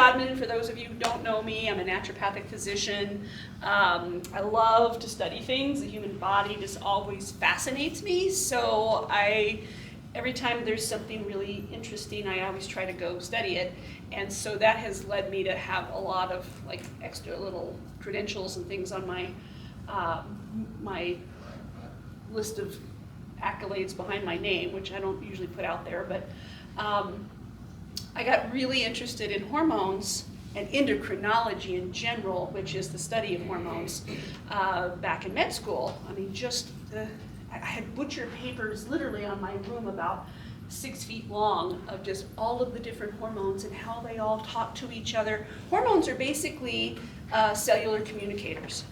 Godman. For those of you who don't know me, I'm a naturopathic physician. I love to study things. The human body just always fascinates me. So every time there's something really interesting, I always try to go study it. And so that has led me to have a lot of like extra little credentials and things on my my list of accolades behind my name, which I don't usually put out there, but I got really interested in hormones and endocrinology in general, which is the study of hormones, back in med school. I mean, I had butcher papers literally on my room about 6 feet long of just all of the different hormones and how they all talk to each other. Hormones are basically cellular communicators.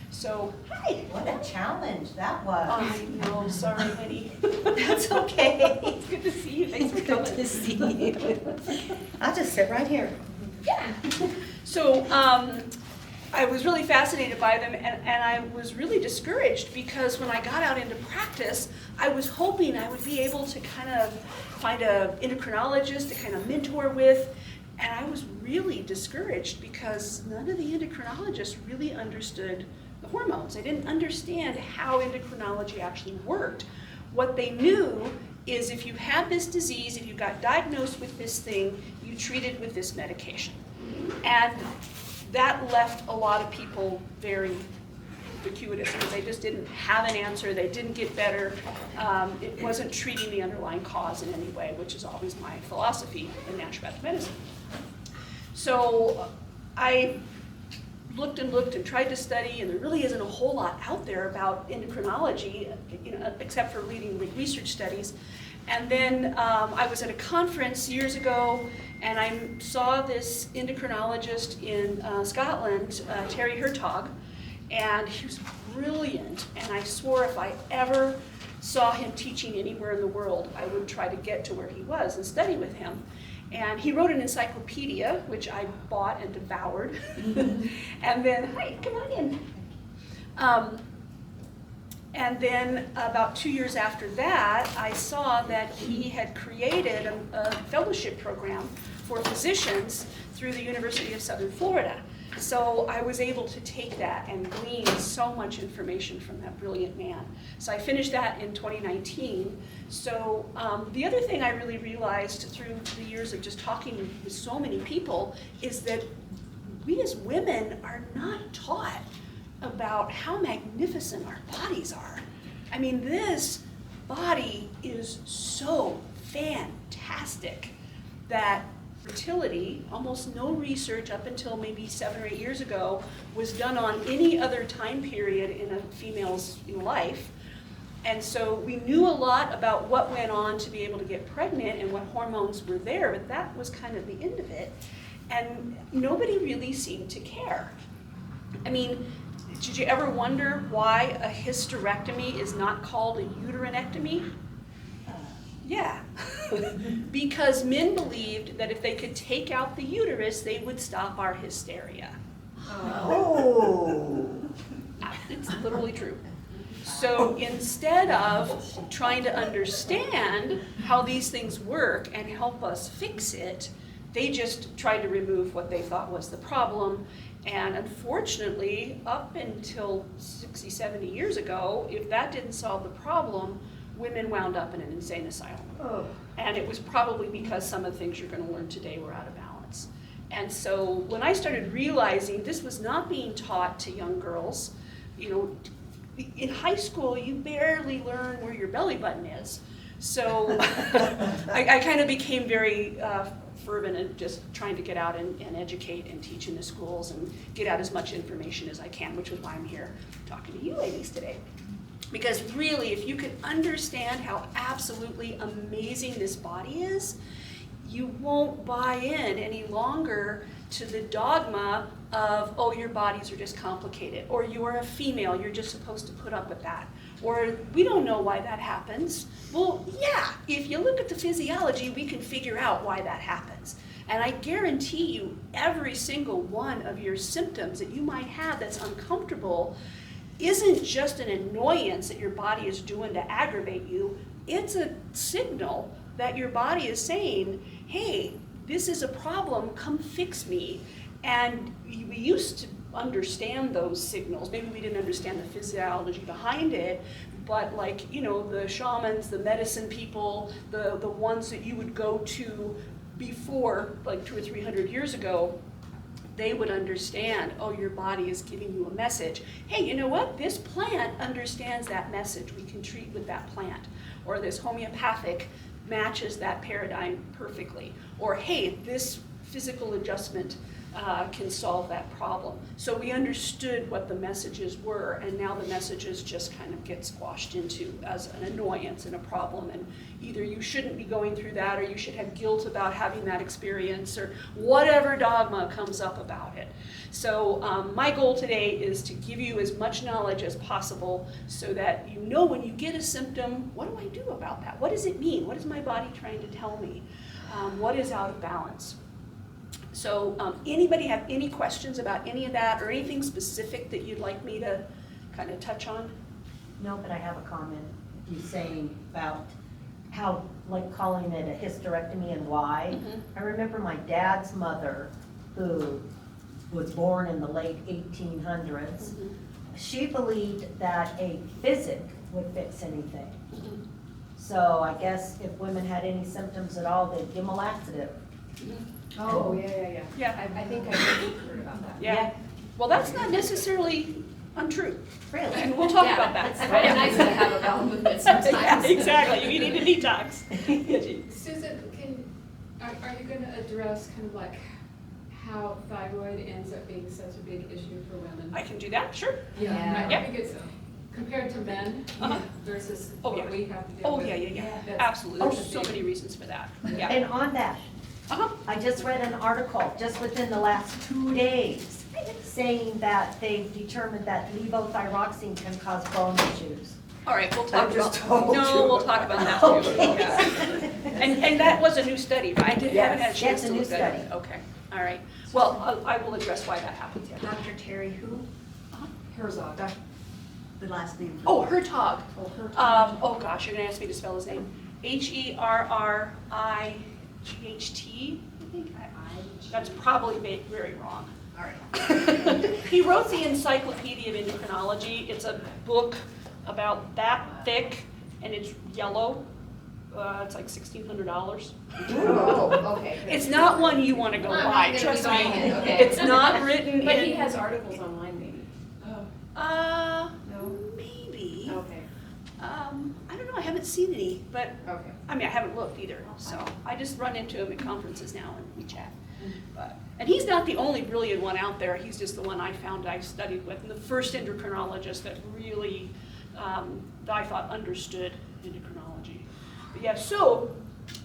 So, hi. What a challenge that was. I know, sorry, honey. That's okay. It's good to see you. Thanks for coming. Good to see you. I'll just sit right here. Yeah. So I was really fascinated by them, and I was really discouraged because when I got out into practice, I was hoping I would be able to kind of find an endocrinologist to kind of mentor with, and I was really discouraged because none of the endocrinologists really understood the hormones. They didn't understand how endocrinology actually worked. What they knew is if you had this disease, if you got diagnosed with this thing, you treated with this medication. And that left a lot of people very vacuitous because they just didn't have an answer, they didn't get better. It wasn't treating the underlying cause in any way, which is always my philosophy in naturopathic medicine. So I looked and tried to study, and there really isn't a whole lot out there about endocrinology, except for reading research studies. And then I was at a conference years ago, and I saw this endocrinologist in Scotland, Terry Hertog, and he was brilliant. And I swore if I ever saw him teaching anywhere in the world, I would try to get to where he was and study with him. And he wrote an encyclopedia, which I bought and devoured. And then, hi, come on in. And then about 2 years after that, I saw that he had created a fellowship program for physicians through the University of Southern Florida. So I was able to take that and glean so much information from that brilliant man. So I finished that in 2019. So the other thing I really realized through the years of just talking with so many people is that we as women are not taught about how magnificent our bodies are. I mean, this body is so fantastic that fertility, almost no research up until maybe 7 or 8 years ago was done on any other time period in a female's life. And so we knew a lot about what went on to be able to get pregnant and what hormones were there, but that was kind of the end of it. And nobody really seemed to care. I mean, did you ever wonder why a hysterectomy is not called a uterinectomy? Yeah, because men believed that if they could take out the uterus, they would stop our hysteria. Oh. It's literally true. So instead of trying to understand how these things work and help us fix it, they just tried to remove what they thought was the problem. And unfortunately, up until 60, 70 years ago, if that didn't solve the problem, women wound up in an insane asylum. Oh. And it was probably because some of the things you're going to learn today were out of balance. And so when I started realizing this was not being taught to young girls, in high school you barely learn where your belly button is. So I kind of became very fervent in just trying to get out and educate and teach in the schools and get out as much information as I can, which is why I'm here talking to you ladies today. Because really, if you can understand how absolutely amazing this body is, you won't buy in any longer to the dogma of, oh, your bodies are just complicated, or you are a female, you're just supposed to put up with that, or we don't know why that happens. Well, yeah, if you look at the physiology, we can figure out why that happens. And I guarantee you, every single one of your symptoms that you might have that's uncomfortable isn't just an annoyance that your body is doing to aggravate you. It's a signal that your body is saying, hey, this is a problem, come fix me. And we used to understand those signals. Maybe we didn't understand the physiology behind it, but like, you know, the shamans, the medicine people, the ones that you would go to before, like 200 or 300 years ago, they would understand, oh, your body is giving you a message. Hey, you know what? This plant understands that message. We can treat with that plant. Or this homeopathic matches that paradigm perfectly. Or hey, this physical adjustment can solve that problem. So we understood what the messages were, and now the messages just kind of get squashed into as an annoyance and a problem, and either you shouldn't be going through that, or you should have guilt about having that experience, or whatever dogma comes up about it. So my goal today is to give you as much knowledge as possible so that you know when you get a symptom, what do I do about that? What does it mean? What is my body trying to tell me? What is out of balance? So anybody have any questions about any of that or anything specific that you'd like me to kind of touch on? No, but I have a comment. You saying about how, like calling it a hysterectomy and why. Mm-hmm. I remember my dad's mother, who was born in the late 1800s, Mm-hmm. she believed that a physic would fix anything. Mm-hmm. So I guess if women had any symptoms at all, they'd give them a laxative. Mm-hmm. Oh, yeah. Yeah. I think I heard about that. Yeah. Well, that's not necessarily untrue. Really? And we'll talk Yeah, about that. It's kind of nice to have a bowel movement sometimes. Yeah, exactly. You need to detox. Yeah, Jean. Susan, are you going to address kind of like how thyroid ends up being such a big issue for women? I can do that, sure. Yeah, Yeah. I think it's compared to men Uh-huh. versus Oh, what yeah. we have to deal Oh, with. yeah. That's Absolutely. There's such a so big- many reasons for that. Yeah. And on that, Uh-huh. I just read an article just within the last 2 days saying that they've determined that levothyroxine can cause bone issues. All right, we'll talk I just about, told no, you. we'll talk about that too. Okay. Yeah. And that was a new study, right? I haven't had a Yes, chance that's to a new look at it. study. Okay, all right. Well, I will address why that happens, yeah. Dr. Terry who? Herzog. The last name. Oh, Hertog. Oh, her. Oh gosh, you're gonna ask me to spell his name. Herright, I think. That's probably very wrong. All right. He wrote the Encyclopedia of Endocrinology. It's a book about that thick, and it's yellow. It's like $1,600. Oh, okay. It's not one you want to go I'm not buy, gonna be trust me. buying it, okay. It's not written But he in. has articles online maybe. Oh, No? Maybe. okay, I don't know, I haven't seen any, but, okay. I mean, I haven't looked either, so I just run into him at conferences now and we chat. But, and he's not the only brilliant one out there, he's just the one I found I studied with, and the first endocrinologist that really, that I thought understood endocrinology. But yeah, so,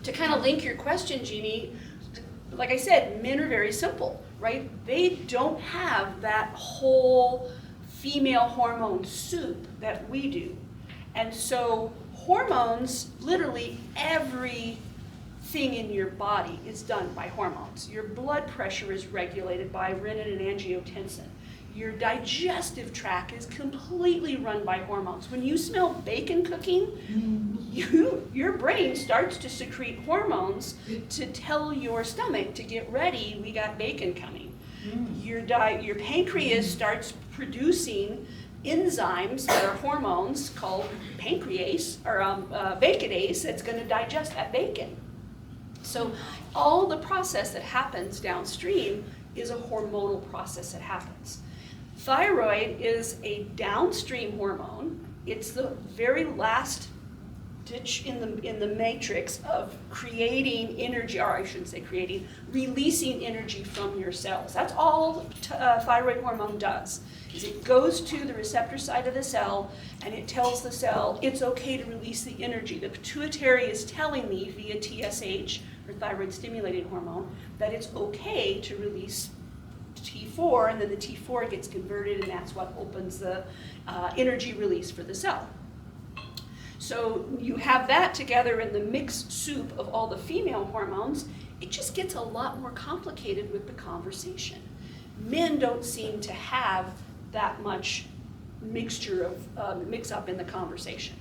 to kind of link your question, Jeannie, like I said, men are very simple, right? They don't have that whole female hormone soup that we do. And so hormones, literally everything in your body is done by hormones. Your blood pressure is regulated by renin and angiotensin. Your digestive tract is completely run by hormones. When you smell bacon cooking, your brain starts to secrete hormones to tell your stomach to get ready, we got bacon coming. Your pancreas starts producing enzymes that are hormones called pancrease or baconase that's going to digest that bacon. So all the process that happens downstream is a hormonal process that happens. Thyroid is a downstream hormone. It's the very last ditch in the matrix of creating energy, or I shouldn't say creating, releasing energy from your cells. That's all thyroid hormone does, is it goes to the receptor side of the cell and it tells the cell it's okay to release the energy. The pituitary is telling me via TSH, or thyroid stimulating hormone, that it's okay to release T4, and then the T4 gets converted and that's what opens the energy release for the cell. So you have that together in the mixed soup of all the female hormones, it just gets a lot more complicated with the conversation. Men don't seem to have that much mixture of mix up in the conversation.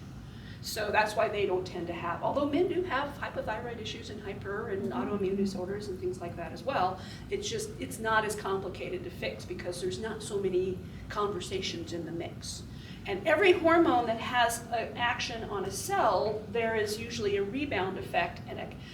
So that's why they don't tend to have, although men do have hypothyroid issues and hyper and autoimmune disorders and things like that as well. It's just, it's not as complicated to fix because there's not so many conversations in the mix. And every hormone that has an action on a cell, there is usually a rebound effect.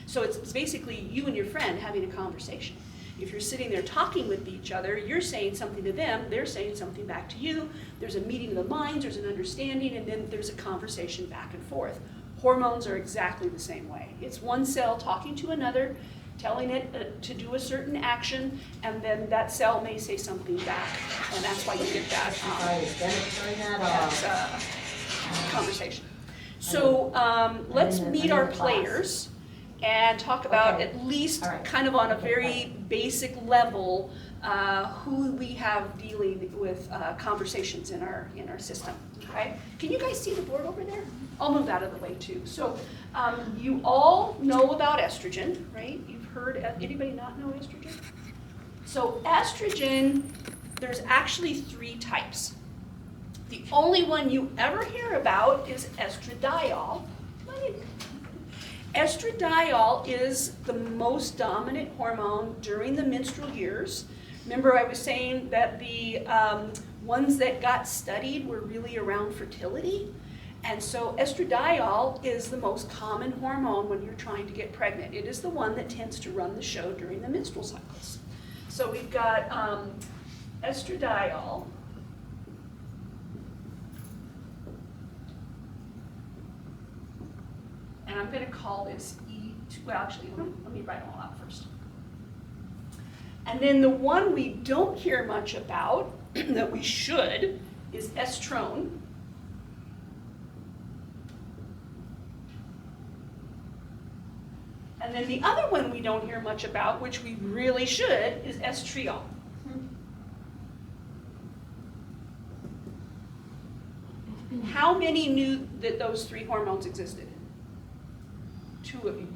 So it's basically you and your friend having a conversation. If you're sitting there talking with each other, you're saying something to them, they're saying something back to you, there's a meeting of the minds, there's an understanding, and then there's a conversation back and forth. Hormones are exactly the same way. It's one cell talking to another, telling it to do a certain action, and then that cell may say something back, and that's why you get that, conversation. So let's meet our players and talk about at least kind of on a very basic level who we have dealing with conversations in our system. Okay? Can you guys see the board over there? I'll move out of the way too. So you all know about estrogen, right? You've heard, anybody not know estrogen? So estrogen, there's actually 3 types. The only one you ever hear about is estradiol. Estradiol is the most dominant hormone during the menstrual years. Remember I was saying that the ones that got studied were really around fertility. And so estradiol is the most common hormone when you're trying to get pregnant. It is the one that tends to run the show during the menstrual cycles. So we've got estradiol. And I'm going to call this E2, well actually, let me write them all out first. And then the one we don't hear much about, that we should, is estrone. And then the other one we don't hear much about, which we really should, is estriol. How many knew that those 3 hormones existed? 2 of you,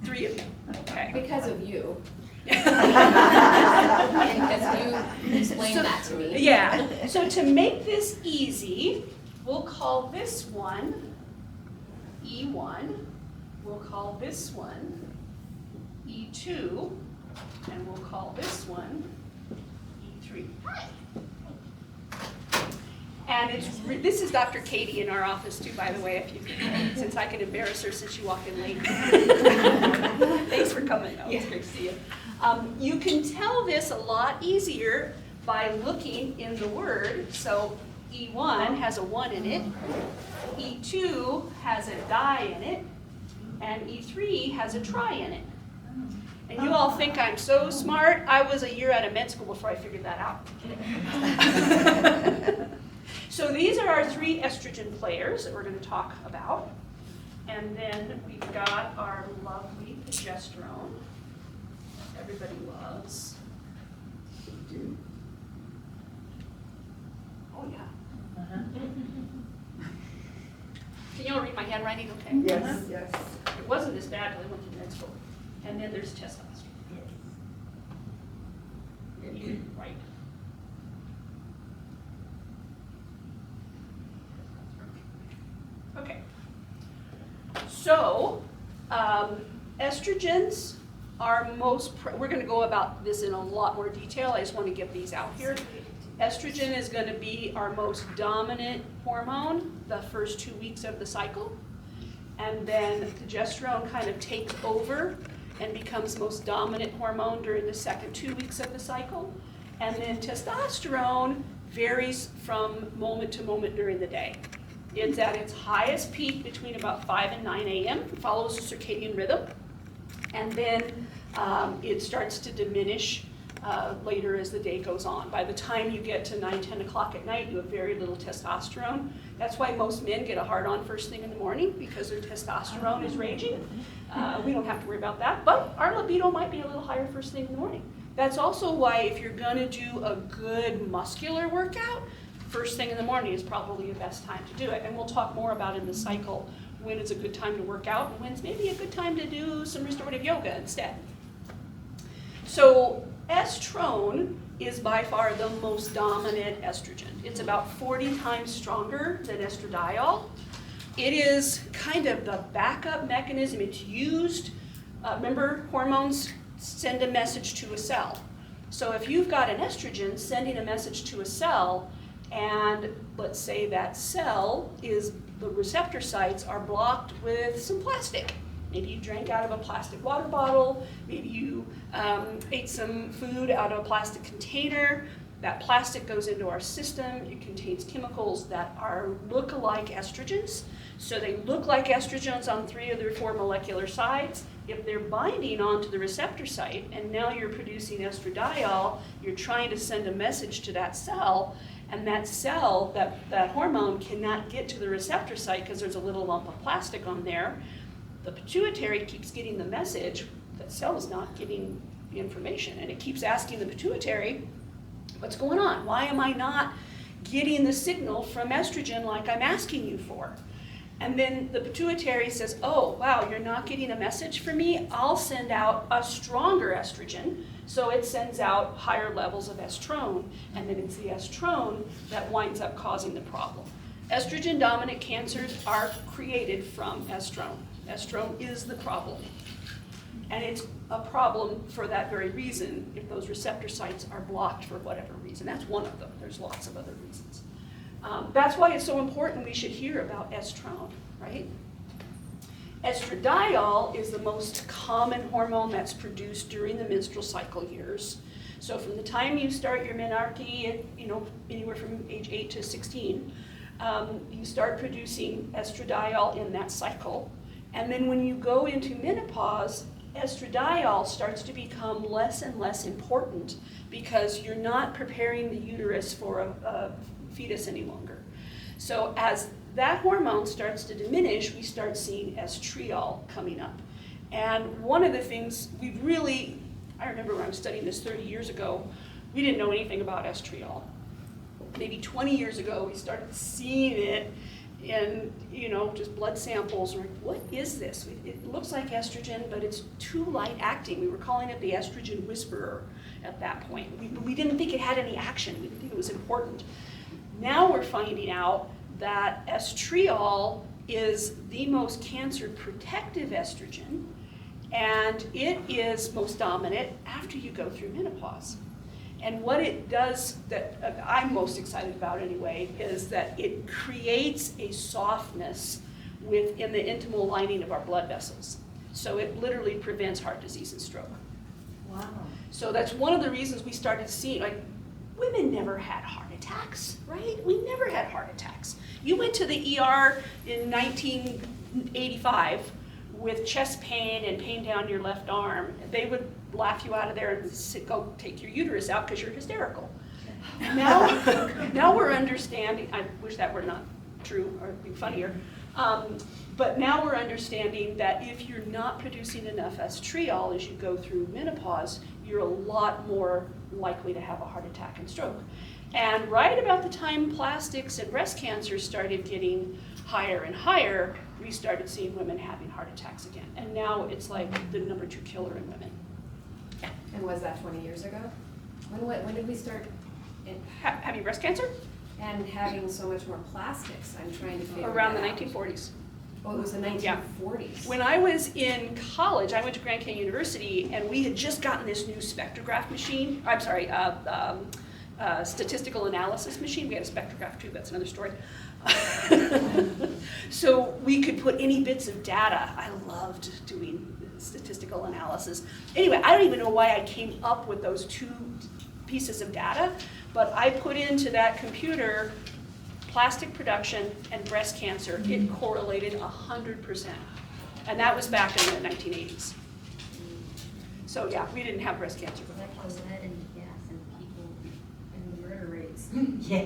3 of you, okay. Because of you. And because you explained that to me. Yeah, so to make this easy, we'll call this one E1, we'll call this one E2, and we'll call this one E3. And this is Dr. Katie in our office too, by the way, since I can embarrass her since she walked in late. Thanks for coming, though. It's great to see you. You can tell this a lot easier by looking in the word. So E1 has a 1 in it, E2 has a di in it, and E3 has a tri in it. And you all think I'm so smart. I was a year out of med school before I figured that out. So these are our 3 estrogen players that we're going to talk about. And then we've got our lovely progesterone. Everybody loves. Oh yeah. Can you all read my handwriting okay? Yes, yes. It wasn't as bad when I went to med school. And then there's testosterone. Right. Okay. So, estrogens are most, we're going to go about this in a lot more detail. I just want to get these out here. Estrogen is going to be our most dominant hormone the first 2 weeks of the cycle. And then progesterone kind of takes over and becomes most dominant hormone during the second 2 weeks of the cycle. And then testosterone varies from moment to moment during the day. It's at its highest peak between about 5 and 9 a.m. It follows a circadian rhythm. And then it starts to diminish later as the day goes on. By the time you get to 9, 10 o'clock at night, you have very little testosterone. That's why most men get a hard-on first thing in the morning, because their testosterone is raging. We don't have to worry about that, but our libido might be a little higher first thing in the morning. That's also why if you're going to do a good muscular workout, first thing in the morning is probably the best time to do it. And we'll talk more about in the cycle when it's a good time to work out and when's maybe a good time to do some restorative yoga instead. So estrone is by far the most dominant estrogen. It's about 40 times stronger than estradiol. It is kind of the backup mechanism. It's used, remember, hormones send a message to a cell. So if you've got an estrogen sending a message to a cell, and let's say that cell is, the receptor sites are blocked with some plastic. Maybe you drank out of a plastic water bottle, maybe you ate some food out of a plastic container. That plastic goes into our system. It contains chemicals that look like estrogens. So they look like estrogens on 3 of their 4 molecular sides. If they're binding onto the receptor site, and now you're producing estradiol, you're trying to send a message to that cell, and that cell, that hormone cannot get to the receptor site because there's a little lump of plastic on there. The pituitary keeps getting the message, that cell is not getting the information, and it keeps asking the pituitary, what's going on? Why am I not getting the signal from estrogen like I'm asking you for? And then the pituitary says, oh, wow, you're not getting a message from me? I'll send out a stronger estrogen. So it sends out higher levels of estrone, and then it's the estrone that winds up causing the problem. Estrogen-dominant cancers are created from estrone. Estrone is the problem. And it's a problem for that very reason if those receptor sites are blocked for whatever reason. That's one of them. There's lots of other reasons. That's why it's so important we should hear about estrone, right? Estradiol is the most common hormone that's produced during the menstrual cycle years. So from the time you start your menarche, anywhere from age 8 to 16, you start producing estradiol in that cycle. And then when you go into menopause, estradiol starts to become less and less important because you're not preparing the uterus for a fetus any longer. So as that hormone starts to diminish, we start seeing estriol coming up. And one of the things I remember when I was studying this 30 years ago, we didn't know anything about estriol. Maybe 20 years ago, we started seeing it in, just blood samples. We're like, what is this? It looks like estrogen, but it's too light acting. We were calling it the estrogen whisperer at that point. We didn't think it had any action. We didn't think it was important. Now we're finding out that estriol is the most cancer protective estrogen, and it is most dominant after you go through menopause. And what it does that I'm most excited about anyway is that it creates a softness within the intimal lining of our blood vessels. So it literally prevents heart disease and stroke. Wow. So that's one of the reasons we started seeing, women never had heart attacks, right? We never had heart attacks. You went to the ER in 1985 with chest pain and pain down your left arm. They would laugh you out of there and go take your uterus out because you're hysterical. Now we're understanding, I wish that were not true or be funnier, but now we're understanding that if you're not producing enough estriol as you go through menopause, you're a lot more likely to have a heart attack and stroke. And right about the time plastics and breast cancer started getting higher and higher, we started seeing women having heart attacks again. And now it's like the number 2 killer in women. And was that 20 years ago? When did we start Having breast cancer? and having so much more plastics? I'm trying to figure Around the that out. 1940s. Oh, it was the 1940s. When I was in college, I went to Grand Canyon University, and we had just gotten this new spectrograph machine. Statistical analysis machine. We had a spectrograph too, that's another story. So we could put any bits of data. I loved doing statistical analysis. Anyway, I don't even know why I came up with those 2 pieces of data, but I put into that computer plastic production and breast cancer. It correlated 100%. And that was back in the 1980s. So yeah, we didn't have breast cancer before. Like the lead and gas and people and the murder rates. Yeah.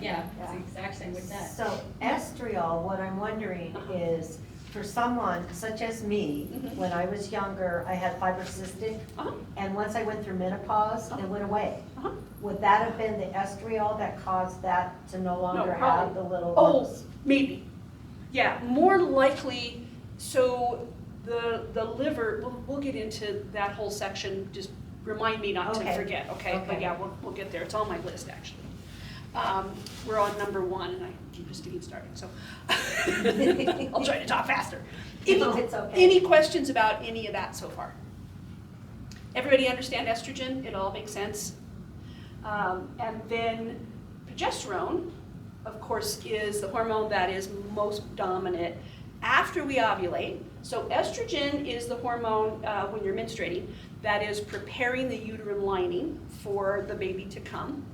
Yeah, it's the exact same with that. So estriol, what I'm wondering is, for someone such as me, when I was younger, I had fibrocystic, and once I went through menopause, it went away. Would that have been the estriol that caused that to no longer have the little lumps? Maybe. Yeah, more likely. So the liver, we'll get into that whole section. Just remind me not to forget, okay? But yeah, we'll get there. It's on my list, actually. We're on number 1, and I keep just getting started, so I'll try to talk faster. No, it's okay. Any questions about any of that so far? Everybody understand estrogen? It all makes sense? And then progesterone, of course, is the hormone that is most dominant after we ovulate. So estrogen is the hormone when you're menstruating that is preparing the uterine lining for the baby to come.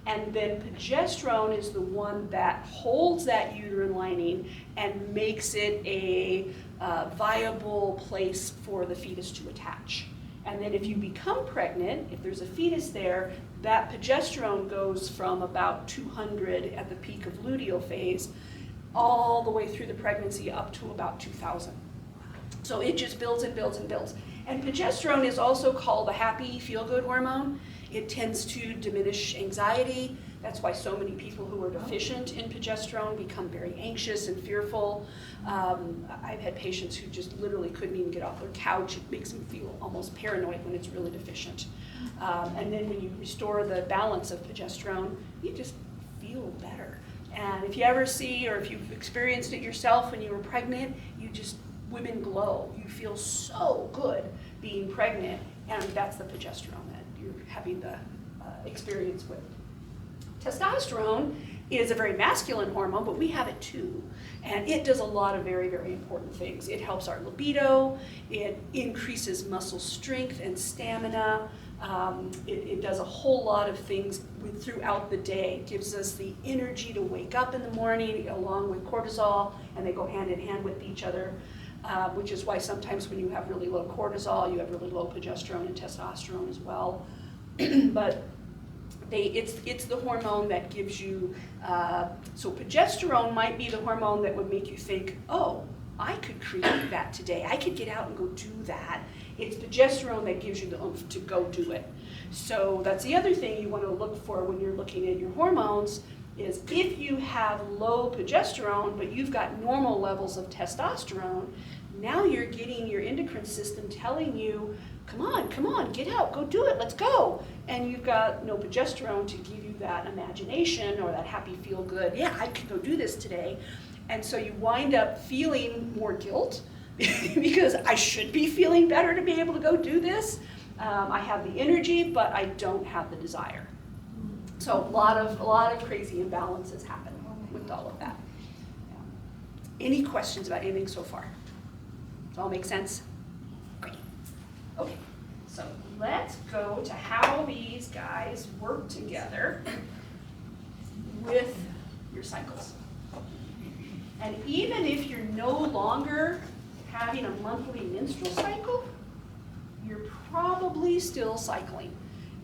And then progesterone is the one that holds that uterine lining and makes it a viable place for the fetus to attach. And then if you become pregnant, if there's a fetus there, that progesterone goes from about 200 at the peak of luteal phase all the way through the pregnancy up to about 2,000. So it just builds and builds and builds. And progesterone is also called the happy, feel-good hormone. It tends to diminish anxiety. That's why so many people who are deficient in progesterone become very anxious and fearful. I've had patients who just literally couldn't even get off their couch. It makes them feel almost paranoid when it's really deficient. And then when you restore the balance of progesterone, you just feel better. And if you ever see, or if you've experienced it yourself when you were pregnant, women glow. You feel so good being pregnant, and that's the progesterone that you're having the experience with. Testosterone is a very masculine hormone, but we have it too. And it does a lot of very, very important things. It helps our libido, it increases muscle strength and stamina, it does a whole lot of things throughout the day. It gives us the energy to wake up in the morning along with cortisol, and they go hand in hand with each other, which is why sometimes when you have really low cortisol, you have really low progesterone and testosterone as well. But it's the hormone that gives you, so progesterone might be the hormone that would make you think, oh, I could create that today. I could get out and go do that. It's progesterone that gives you the oomph to go do it. So that's the other thing you want to look for when you're looking at your hormones is if you have low progesterone, but you've got normal levels of testosterone, now you're getting your endocrine system telling you, come on, get out, go do it, let's go. And you've got no progesterone to give you that imagination or that happy feel good, yeah, I can go do this today. And so you wind up feeling more guilt because I should be feeling better to be able to go do this. I have the energy, but I don't have the desire. So a lot of crazy imbalances happen with all of that. Yeah. Any questions about anything so far? Does it all make sense? Great. Okay, so let's go to how these guys work together with your cycles. And even if you're no longer having a monthly menstrual cycle, you're probably still cycling.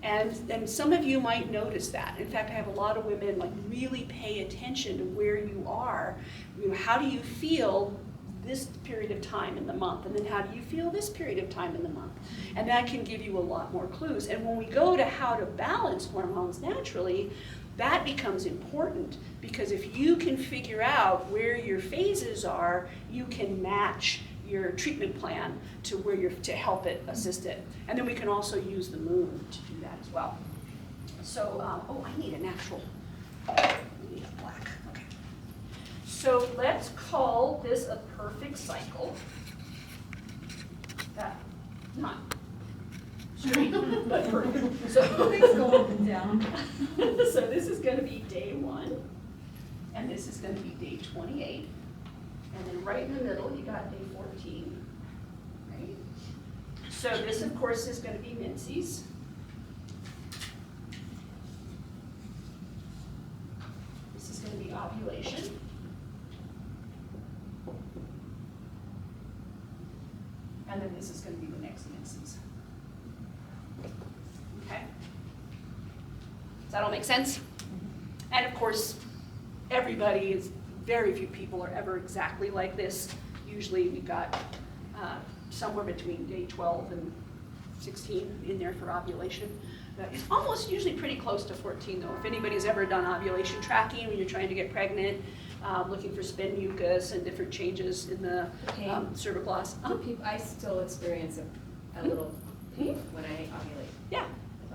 And some of you might notice that. In fact, I have a lot of women like really pay attention to where you are. You know, how do you feel this period of time in the month? And then how do you feel this period of time in the month? And that can give you a lot more clues. And when we go to how to balance hormones naturally, that becomes important because if you can figure out where your phases are, you can match your treatment plan to where you're to help it, assist it. And then we can also use the moon to do that as well. So, oh, I need an actual, I need a black, okay. So let's call this a perfect cycle. Not straight, but perfect. So Things go up and down. So this is going to be day 1, and this is going to be day 28. And then right in the middle, you got day 14, right? So this, of course, is going to be menses. This is going to be ovulation. And then this is going to be the next menses. Okay? Does that all make sense? And of course, everybody is, very few people are ever exactly like this. Usually we've got somewhere between day 12 and 16 in there for ovulation. It's almost usually pretty close to 14 though. If anybody's ever done ovulation tracking when you're trying to get pregnant, looking for spin mucus and different changes in the cervical oscillation. I still experience a little pain when I ovulate. Yeah.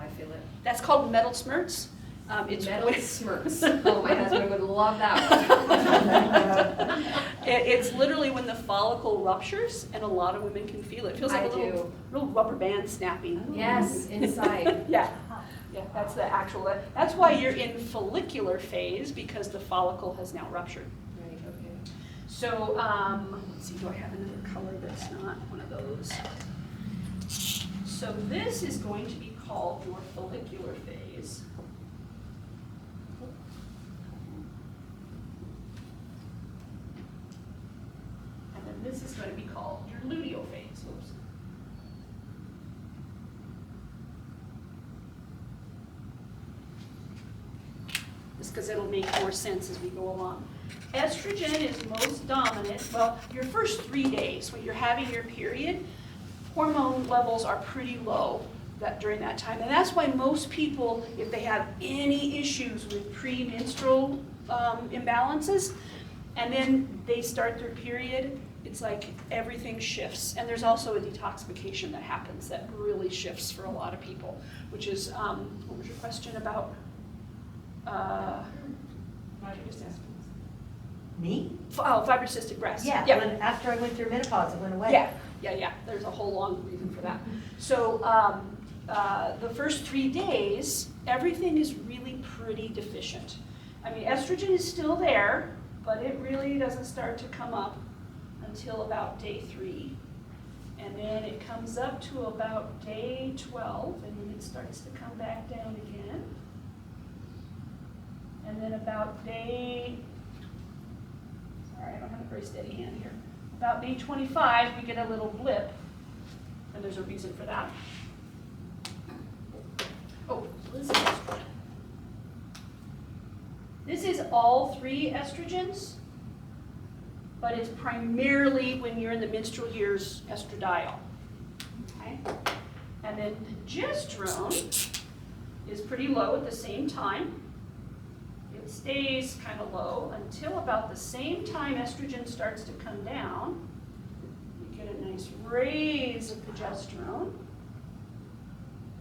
I feel it. That's called metal smirts. It's Metal smirks. Oh, my husband would love that one. It's literally when the follicle ruptures, and a lot of women can feel it. It feels like I a little rubber band snapping. Yes, inside. Yeah, yeah, that's the actual, that's why you're in follicular phase, because the follicle has now ruptured. Right, okay. So, let's see, do I have another color that's not one of those? So this is going to be called your follicular phase. And then this is going to be called your luteal phase. Oops. Just because it'll make more sense as we go along. Estrogen is most dominant, well, your first 3 days when you're having your period, hormone levels are pretty low during that time. And that's why most people, if they have any issues with premenstrual imbalances, and then they start their period, it's like everything shifts. And there's also a detoxification that happens that really shifts for a lot of people, which is, what was your question about? Me? Fibrocystic breast. Yeah, when, after I went through menopause, it went away. Yeah. There's a whole long reason for that. So the first 3 days, everything is really pretty deficient. I mean, estrogen is still there, but it really doesn't start to come up until about day 3. And then it comes up to about day 12, and then it starts to come back down again. And then about day, sorry, I don't have a very steady hand here. About day 25, we get a little blip, and there's a reason for that. Oh, this is estrogen. This is all 3 estrogens, but it's primarily when you're in the menstrual years estradiol. Okay? And then progesterone is pretty low at the same time. It stays kind of low until about the same time estrogen starts to come down. You get a nice raise of progesterone,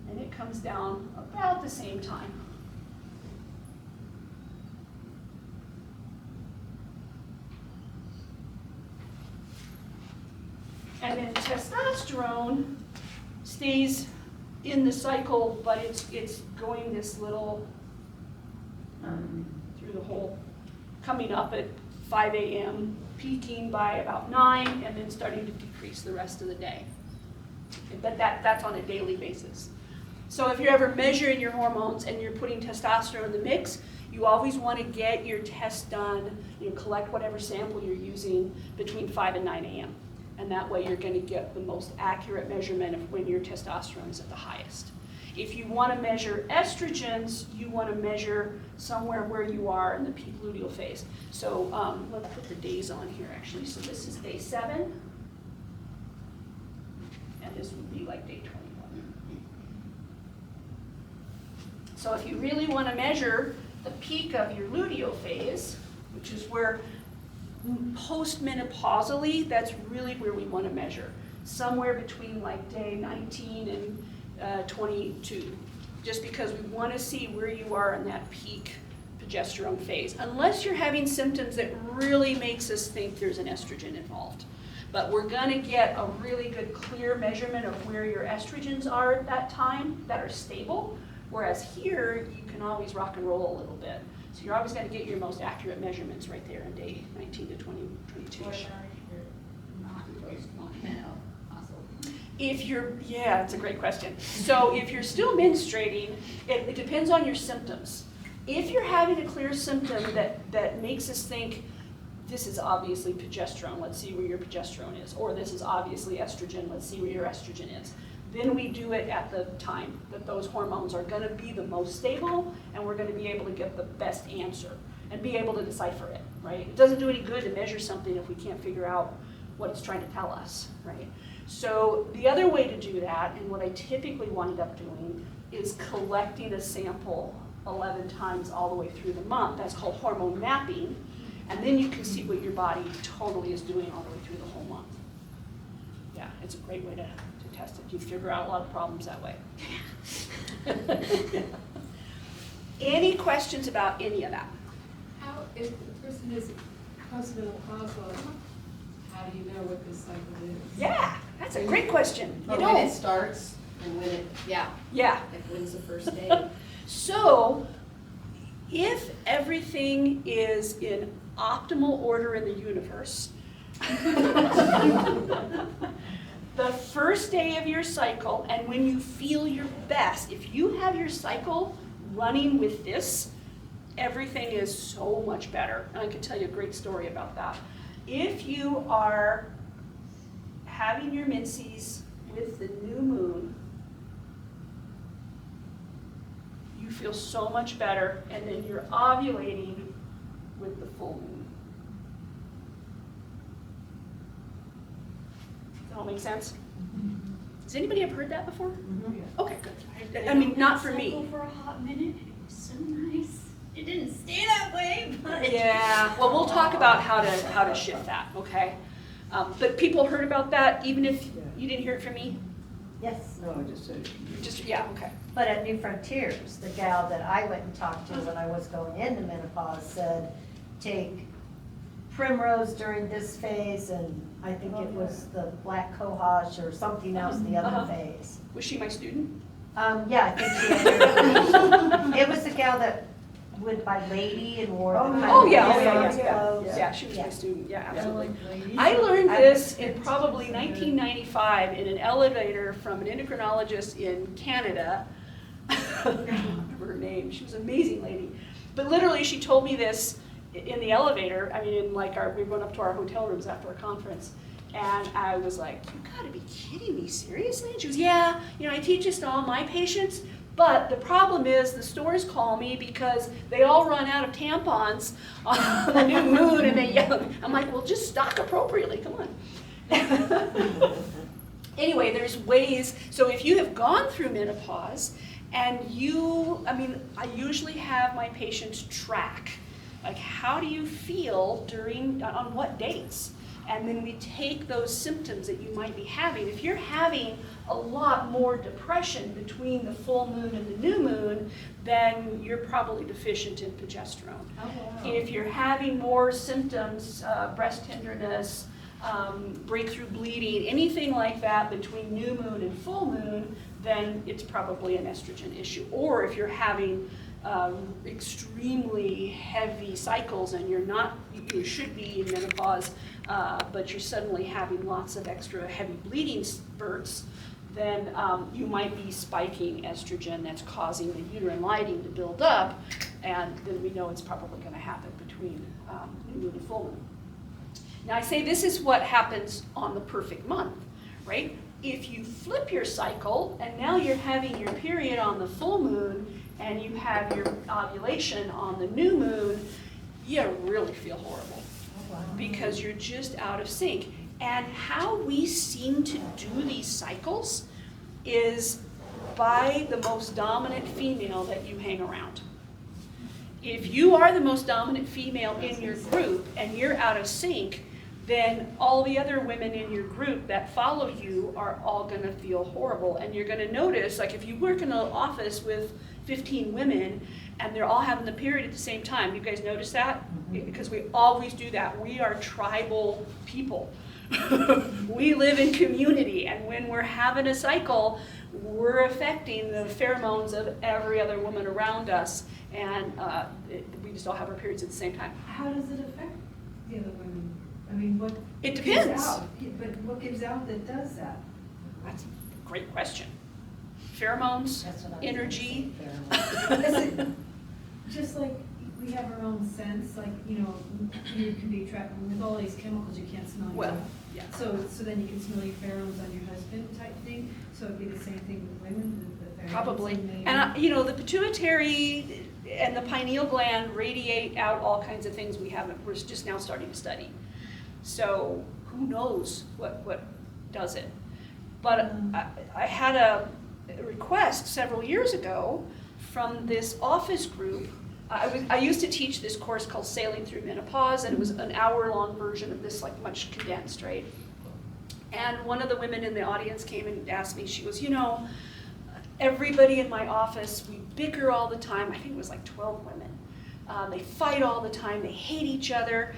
and it comes down about the same time. And then testosterone stays in the cycle, but it's going this little through the whole, coming up at 5 a.m., peaking by about 9, and then starting to decrease the rest of the day. But that's on a daily basis. So if you're ever measuring your hormones and you're putting testosterone in the mix, you always want to get your test done, collect whatever sample you're using between 5 and 9 a.m. And that way you're going to get the most accurate measurement of when your testosterone is at the highest. If you want to measure estrogens, you want to measure somewhere where you are in the peak luteal phase. So let's put the days on here actually. So this is day 7, and this would be like day 21. So if you really want to measure the peak of your luteal phase, which is where postmenopausally, that's really where we want to measure. Somewhere between like day 19 and 22, just because we want to see where you are in that peak progesterone phase, unless you're having symptoms that really makes us think there's an estrogen involved. But we're going to get a really good clear measurement of where your estrogens are at that time that are stable, whereas here you can always rock and roll a little bit. So you're always going to get your most accurate measurements right there in day 19 to 22-ish. If you're, yeah, it's a great question. So if you're still menstruating, it depends on your symptoms. If you're having a clear symptom that makes us think, this is obviously progesterone, let's see where your progesterone is, or this is obviously estrogen, let's see where your estrogen is, then we do it at the time that those hormones are going to be the most stable, and we're going to be able to get the best answer and be able to decipher it, right? It doesn't do any good to measure something if we can't figure out what it's trying to tell us, right? So the other way to do that, and what I typically wind up doing, is collecting a sample 11 times all the way through the month. That's called hormone mapping, and then you can see what your body totally is doing all the way through the whole month. Yeah, it's a great way to test it. You figure out a lot of problems that way. Any questions about any of that? How, if the person is postmenopausal, how do you know what this cycle is? Yeah, that's a great question. You Or know, when it starts and when it, yeah, yeah. like when's the first day? So, if everything is in optimal order in the universe, the first day of your cycle, and when you feel your best, if you have your cycle running with this, everything is so much better. And I can tell you a great story about that. If you are having your menses with the new moon, you feel so much better, and then you're ovulating with the full moon. Does that all make sense? Does anybody have heard that before? Okay, good. I mean, not for me. Cycle for a hot minute, it was so nice. It didn't stay that way, but. Yeah, well, we'll talk about how to shift that, okay? But people heard about that, even if you didn't hear it from me? Yes. No, I just said. Just, yeah, okay. But at New Frontiers, the gal that I went and talked to when I was going into menopause said, take primrose during this phase, and I think it was the black cohosh or something else, the other phase. Was she my student? Yeah, I think she had it was the gal that went by lady and wore the kind Oh, of yeah, Renaissance yeah. clothes. Yeah, she was my student, yeah, absolutely. Ladies. I learned this in probably 1995 in an elevator from an endocrinologist in Canada. I don't remember her name. She was an amazing lady. But literally, she told me this in the elevator. I mean, in like we went up to our hotel rooms after a conference. And I was like, you gotta be kidding me, seriously? And she goes, yeah, I teach this to all my patients. But the problem is the stores call me because they all run out of tampons on the new moon and they yell. I'm like, well, just stock appropriately, come on. Anyway, there's ways, so if you have gone through menopause and I usually have my patients track, like how do you feel on what dates? And then we take those symptoms that you might be having. If you're having a lot more depression between the full moon and the new moon, then you're probably deficient in progesterone. Oh, wow. If you're having more symptoms, breast tenderness, breakthrough bleeding, anything like that between new moon and full moon, then it's probably an estrogen issue. Or if you're having extremely heavy cycles and you should be in menopause, but you're suddenly having lots of extra heavy bleeding spurts, then you might be spiking estrogen that's causing the uterine lining to build up, and then we know it's probably going to happen between new moon and full moon. Now I say this is what happens on the perfect month, right? If you flip your cycle and now you're having your period on the full moon and you have your ovulation on the new moon, you really feel horrible because you're just out of sync. And how we seem to do these cycles is by the most dominant female that you hang around. If you are the most dominant female in your group and you're out of sync, then all the other women in your group that follow you are all going to feel horrible. And you're going to notice, like if you work in an office with 15 women and they're all having the period at the same time, you guys notice that? Because we always do that. We are tribal people. We live in community, and when we're having a cycle, we're affecting the pheromones of every other woman around us, and we just all have our periods at the same time. How does it affect the other women? I mean, what? It gives depends. out? But what gives out that does that? That's a great question. Pheromones, That's what I was energy. gonna say, Is it just like we have our own sense, like, you can be trapped with all these chemicals, you can't smell your Well, own. yeah. So then you can smell your pheromones on your husband type thing, so it'd be the same thing with women, the pheromones. Probably. maybe- And the pituitary and the pineal gland radiate out all kinds of things we're just now starting to study. So who knows what does it. But I had a request several years ago from this office group. I used to teach this course called Sailing Through Menopause, and it was an hour-long version of this, like much condensed, right? And one of the women in the audience came and asked me, she goes, everybody in my office, we bicker all the time. I think it was like 12 women. They fight all the time, they hate each other.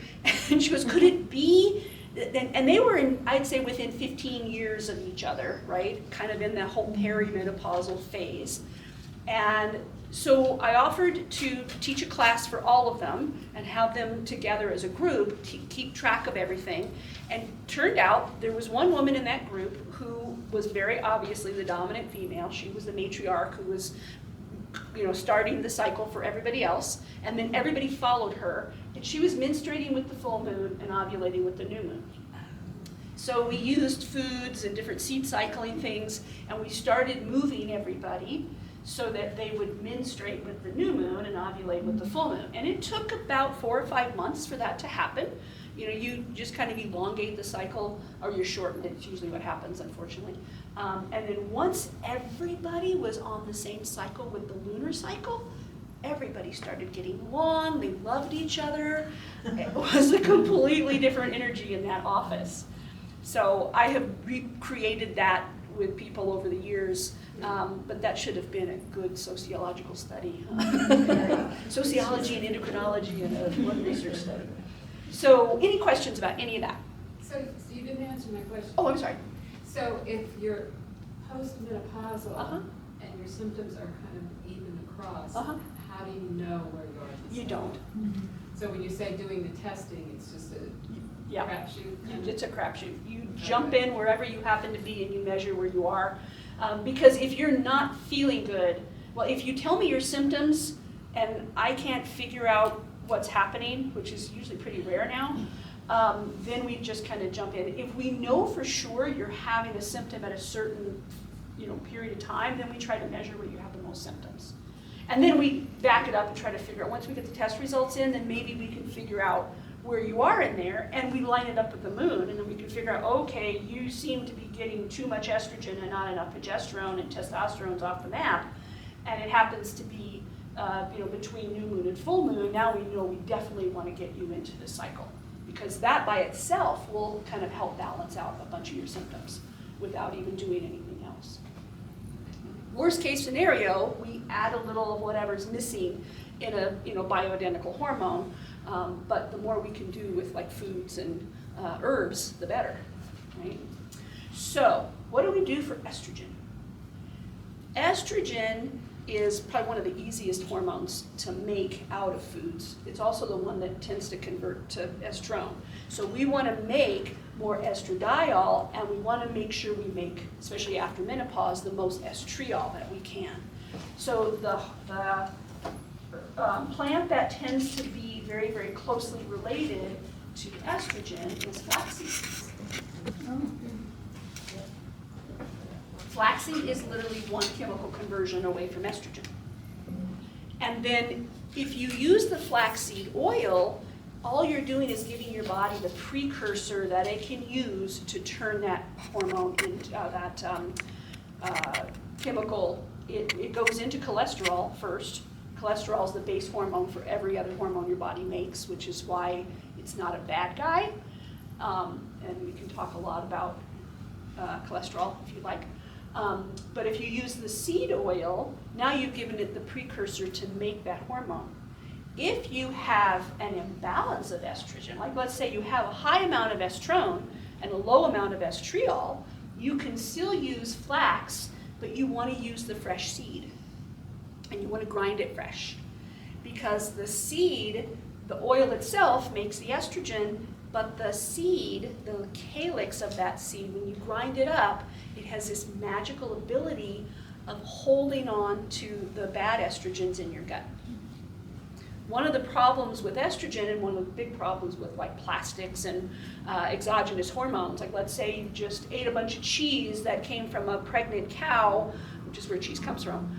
And she goes, could it be? And they were in, I'd say within 15 years of each other, right? Kind of in that whole perimenopausal phase. And so I offered to teach a class for all of them and have them together as a group, keep track of everything. And turned out there was one woman in that group who was very obviously the dominant female. She was the matriarch who was, starting the cycle for everybody else. And then everybody followed her. And she was menstruating with the full moon and ovulating with the new moon. So we used foods and different seed cycling things, and we started moving everybody so that they would menstruate with the new moon and ovulate with the full moon. And it took about 4 or 5 months for that to happen. You just kind of elongate the cycle, or you shorten it. It's usually what happens, unfortunately. And then once everybody was on the same cycle with the lunar cycle, everybody started getting along. They loved each other. It was a completely different energy in that office. So I have recreated that with people over the years, but that should have been a good sociological study. Sociology and endocrinology and one research study. So any questions about any of that? So you didn't answer my question. Oh, I'm sorry. So if you're postmenopausal and your symptoms are kind of even across, how do you know where you are? You don't. So when you say doing the testing, it's just a crapshoot? It's a crapshoot. You jump in wherever you happen to be and you measure where you are. Because if you're not feeling good, well, if you tell me your symptoms and I can't figure out what's happening, which is usually pretty rare now, then we just kind of jump in. If we know for sure you're having a symptom at a certain period of time, then we try to measure where you have the most symptoms. And then we back it up and try to figure out, once we get the test results in, then maybe we can figure out where you are in there, and we line it up with the moon, and then we can figure out, okay, you seem to be getting too much estrogen and not enough progesterone, and testosterone's off the map, and it happens to be between new moon and full moon. Now we know we definitely want to get you into the cycle, because that by itself will kind of help balance out a bunch of your symptoms without even doing anything else. Worst case scenario, we add a little of whatever's missing in a bioidentical hormone, but the more we can do with like foods and herbs, the better, right? So what do we do for estrogen? Estrogen is probably one of the easiest hormones to make out of foods. It's also the one that tends to convert to estrone. So we want to make more estradiol, and we want to make sure we make, especially after menopause, the most estriol that we can. So the plant that tends to be very, very closely related to estrogen is flaxseed. Flaxseed is literally one chemical conversion away from estrogen. And then if you use the flaxseed oil, all you're doing is giving your body the precursor that it can use to turn that hormone into chemical. It goes into cholesterol first. Cholesterol is the base hormone for every other hormone your body makes, which is why it's not a bad guy. And we can talk a lot about cholesterol if you like. But if you use the seed oil, now you've given it the precursor to make that hormone. If you have an imbalance of estrogen, like let's say you have a high amount of estrone and a low amount of estriol, you can still use flax, but you want to use the fresh seed. And you want to grind it fresh. Because the seed, the oil itself makes the estrogen, but the seed, the calyx of that seed, when you grind it up, it has this magical ability of holding on to the bad estrogens in your gut. One of the problems with estrogen, and one of the big problems with like plastics and exogenous hormones, like let's say you just ate a bunch of cheese that came from a pregnant cow, which is where cheese comes from,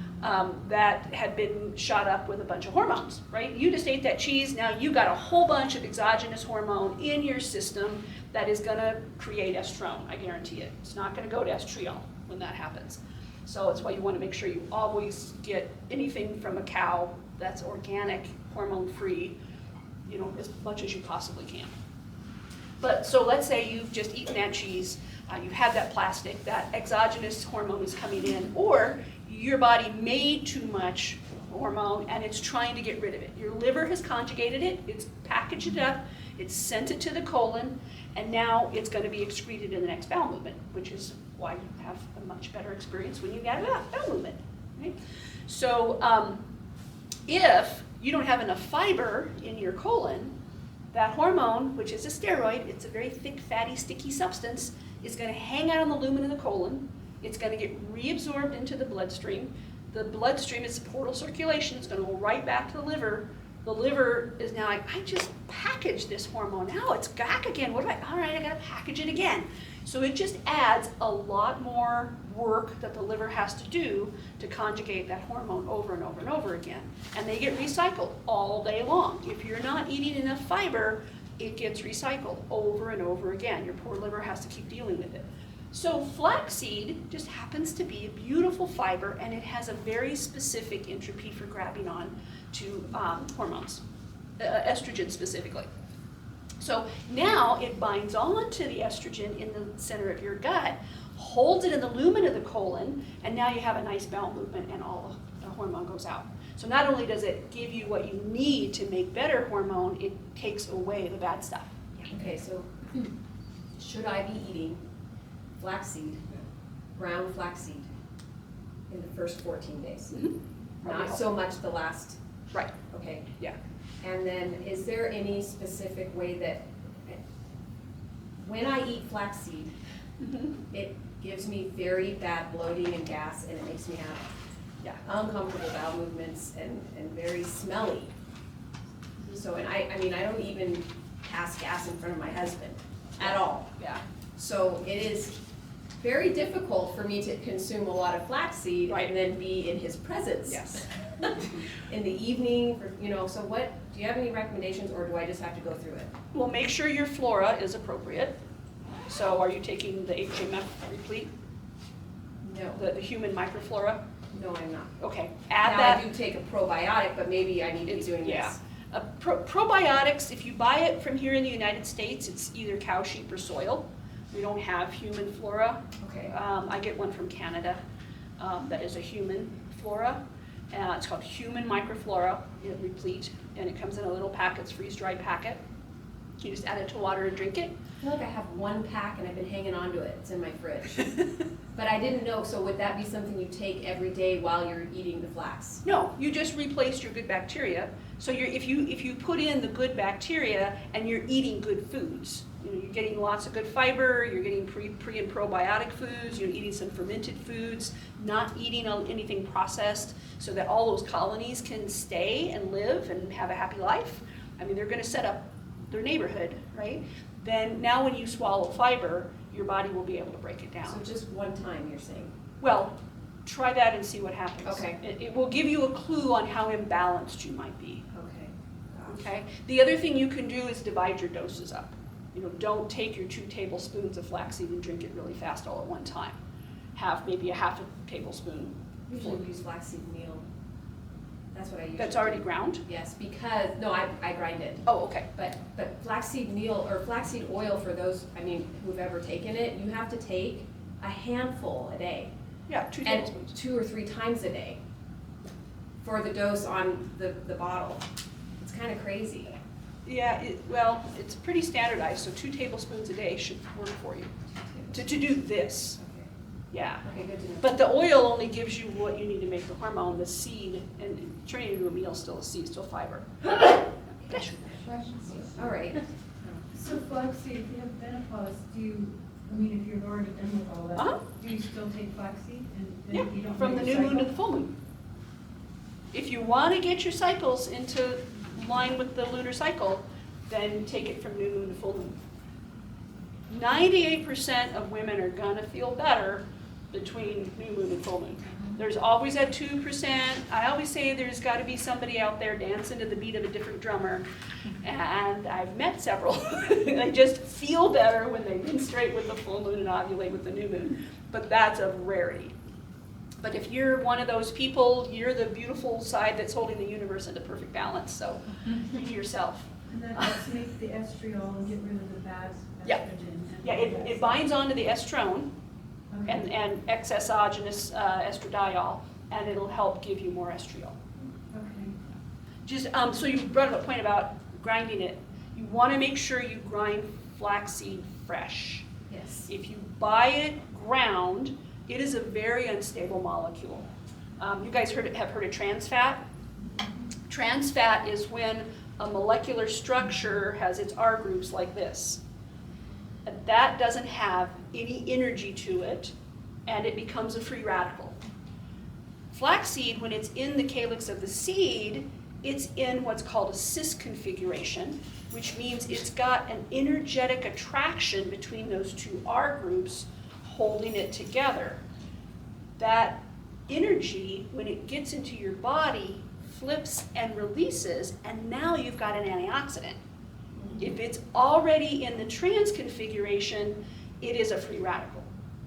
that had been shot up with a bunch of hormones, right? You just ate that cheese, now you got a whole bunch of exogenous hormone in your system that is gonna create estrone, I guarantee it. It's not gonna go to estriol when that happens. So that's why you wanna make sure you always get anything from a cow that's organic, hormone-free, as much as you possibly can. But so let's say you've just eaten that cheese, you have that plastic, that exogenous hormone is coming in, or you your body made too much hormone and it's trying to get rid of it. Your liver has conjugated it, it's packaged it up, it's sent it to the colon, and now it's going to be excreted in the next bowel movement, which is why you have a much better experience when you get a bowel movement. Right? So if you don't have enough fiber in your colon, that hormone, which is a steroid, it's a very thick, fatty, sticky substance, is going to hang out on the lumen of the colon. It's going to get reabsorbed into the bloodstream. The bloodstream is portal circulation. It's going to go right back to the liver. The liver is now like, I just packaged this hormone. Now it's back again. All right, I got to package it again. So it just adds a lot more work that the liver has to do to conjugate that hormone over and over and over again. And they get recycled all day long. If you're not eating enough fiber, it gets recycled over and over again. Your poor liver has to keep dealing with it. So flaxseed just happens to be a beautiful fiber, and it has a very specific entropy for grabbing on to hormones, estrogen specifically. So now it binds on to the estrogen in the center of your gut, holds it in the lumen of the colon, and now you have a nice bowel movement and all the hormone goes out. So not only does it give you what you need to make better hormone, it takes away the bad stuff. Okay, so should I be eating flaxseed, brown flaxseed, in the first 14 days? Mm-hmm. Not so much the last. Right. Okay. Yeah. And then is there any specific way that when I eat flaxseed, it gives me very bad bloating and gas, and it makes me have uncomfortable bowel movements and very smelly. So, and I mean, I don't even pass gas in front of my husband at all. Yeah. So it is very difficult for me to consume a lot of flaxseed and then be in his presence. Yes. In the evening, so what, do you have any recommendations, or do I just have to go through it? Well, make sure your flora is appropriate. So are you taking the HMF replete, No. the human microflora? No, I'm not. Okay, add Now, that. I do take a probiotic, but maybe I need to be doing Yeah. this. Probiotics, if you buy it from here in the United States, it's either cow, sheep, or soil. We don't have human flora. Okay. I get one from Canada that is a human flora. It's called Human Microflora Replete, and it comes in a little packet, it's freeze-dried packet. You just add it to water and drink it. I feel like I have one pack and I've been hanging on to it. It's in my fridge. But I didn't know, so would that be something you take every day while you're eating the flax? No, you just replaced your good bacteria. So if you put in the good bacteria and you're eating good foods, you're getting lots of good fiber, you're getting pre and probiotic foods, you're eating some fermented foods, not eating anything processed, so that all those colonies can stay and live and have a happy life. I mean, they're going to set up their neighborhood, right? Then now when you swallow fiber, your body will be able to break it down. So just one time, you're saying? Well, try that and see what happens. Okay. It will give you a clue on how imbalanced you might be. Okay. Okay. The other thing you can do is divide your doses up. Don't take your 2 tablespoons of flaxseed and drink it really fast all at one time. Have maybe a half a tablespoon. I usually use flaxseed meal. That's what I usually That's already do. ground? Yes, because, no, I grind it. Oh, okay. But flaxseed meal, or flaxseed oil, for those, who've ever taken it, you have to take a handful a day. Yeah, 2 And tablespoons. 2 or 3 times a day for the dose on the bottle. It's kind of crazy. Yeah, well, it's pretty standardized, so 2 tablespoons a day should work for you to do this. Okay. Yeah. Okay, good to know. But the oil only gives you what you need to make the hormone. The seed, and turning it into a meal, still a seed, still fiber. All right. So flaxseed, if you have menopause, if you've already done with all Uh-huh. that, do you still take flaxseed and Yeah, then you don't from the make new a moon to cycle? the full moon. If you want to get your cycles into line with the lunar cycle, then take it from new moon to full moon. 98% of women are gonna feel better between new moon and full moon. There's always that 2%. I always say there's got to be somebody out there dancing to the beat of a different drummer, and I've met several. They just feel better when they menstruate with the full moon and ovulate with the new moon, but that's a rarity. But if you're one of those people, you're the beautiful side that's holding the universe into perfect balance, so be yourself. And that helps make the estriol and get rid of the bad Yeah. estrogen. Yeah, it binds onto the estrone Okay. and excess exogenous estradiol, and it'll help give you more estriol. Okay. Just, so you brought up a point about grinding it. You want to make sure you grind flaxseed fresh. Yes. If you buy it ground, it is a very unstable molecule. You guys have heard of trans fat? Trans fat is when a molecular structure has its R groups like this. And that doesn't have any energy to it, and it becomes a free radical. Flaxseed, when it's in the calyx of the seed, it's in what's called a cis configuration, which means it's got an energetic attraction between those two R groups holding it together. That energy, when it gets into your body, flips and releases, and now you've got an antioxidant. If it's already in the trans configuration, it is a free radical.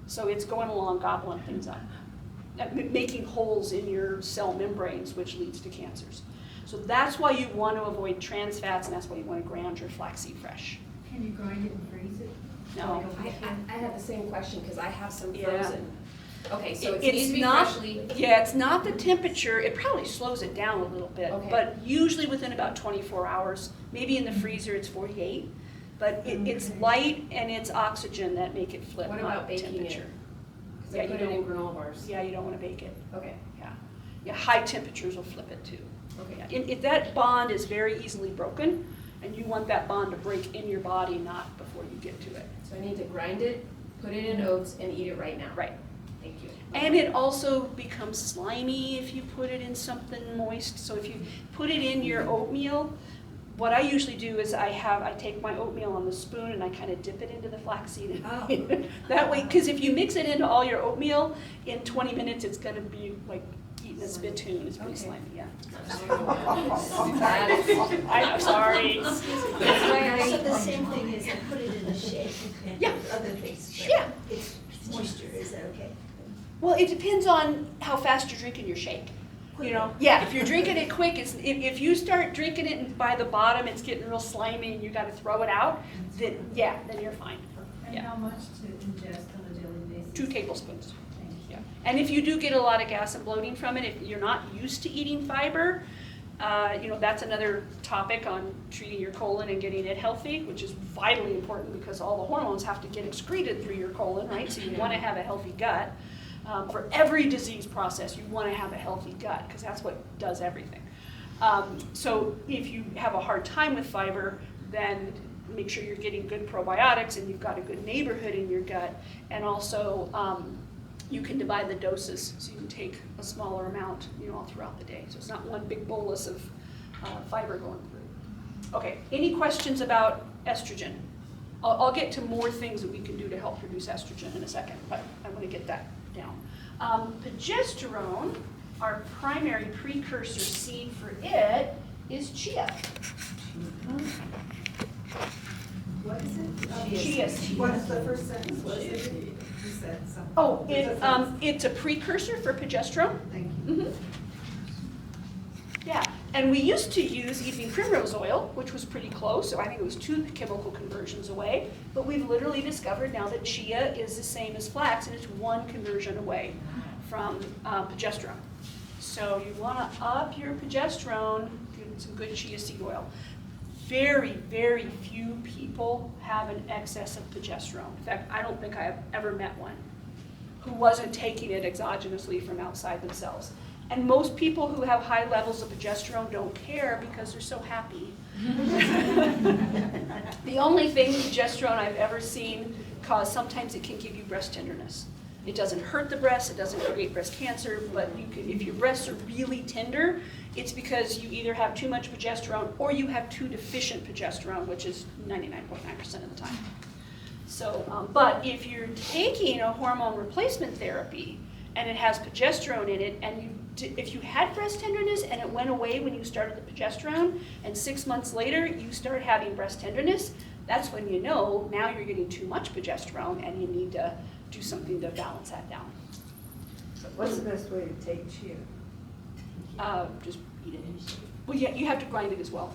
So it's going along gobbling things up, making holes in your cell membranes, which leads to cancers. So that's why you want to avoid trans fats, and that's why you want to ground your flaxseed fresh. Can you grind it and freeze it? No. I have the same question because I have some Yeah. frozen. Okay, so it It's needs to be not- freshly. Yeah, it's not the temperature. It probably slows it down a little bit, Okay. but usually within about 24 hours. Maybe in the freezer it's 48, but it's Okay. light and it's oxygen that make it flip, What not about baking it? temperature. Because Yeah, I put you it in don't- granola bars. Yeah, you don't want to bake it. Okay, Yeah, high temperatures will flip it too. okay. Yeah, if that bond is very easily broken, and you want that bond to break in your body, not before you get to it. So I need to grind it, put it in oats, and eat it right now. Right. Thank you. And it also becomes slimy if you put it in something moist. So if you put it in your oatmeal, what I usually do is I take my oatmeal on the spoon and I kind of dip it into the flaxseed. And that way, because if you mix it into all your oatmeal, in 20 minutes it's going to be like eating a spittoon. It's pretty Okay. slimy, yeah. That is- I'm sorry. That's why I said the same thing is I put it in a shake and Yeah. other things. but Yeah. It's moisture, is that okay? Well, it depends on how fast you're drinking your shake. You know, yeah, if you're drinking it quick, if you start drinking it and by the bottom it's getting real slimy and you got to throw it out, then you're fine. And Yeah. how much to ingest on a daily basis? 2 tablespoons. Thank you. Yeah. And if you do get a lot of gas and bloating from it, if you're not used to eating fiber, that's another topic on treating your colon and getting it healthy, which is vitally important because all the hormones have to get excreted through your colon, right? So you want to have a healthy gut. For every disease process, you want to have a healthy gut because that's what does everything. So if you have a hard time with fiber, then make sure you're getting good probiotics and you've got a good neighborhood in your gut. And also, you can divide the doses, so you can take a smaller amount, all throughout the day. So it's not one big bolus of fiber going through. Okay, any questions about estrogen? I'll get to more things that we can do to help produce estrogen in a second, but I want to get that down. Progesterone, our primary precursor seed for it is chia. What is it? Chia seed. What is the first sentence? What is it? You said something. Oh, it's a precursor for progesterone. Thank you. Mhm. Yeah, and we used to use evening primrose oil, which was pretty close, so I think it was 2 chemical conversions away, but we've literally discovered now that chia is the same as flax, and it's 1 conversion away from progesterone. So you want to up your progesterone, give it some good chia seed oil. Very, very few people have an excess of progesterone. In fact, I don't think I have ever met one who wasn't taking it exogenously from outside themselves. And most people who have high levels of progesterone don't care because they're so happy. The only thing progesterone I've ever seen cause, sometimes it can give you breast tenderness. It doesn't hurt the breast, it doesn't create breast cancer, but if your breasts are really tender, it's because you either have too much progesterone or you have too deficient progesterone, which is 99.9% of the time. So, but if you're taking a hormone replacement therapy and it has progesterone in it, and if you had breast tenderness and it went away when you started the progesterone, and 6 months later you start having breast tenderness, that's when you know now you're getting too much progesterone and you need to do something to balance that down. What's the best way to take chia? Just eat it. Well, yeah, you have to grind it as well.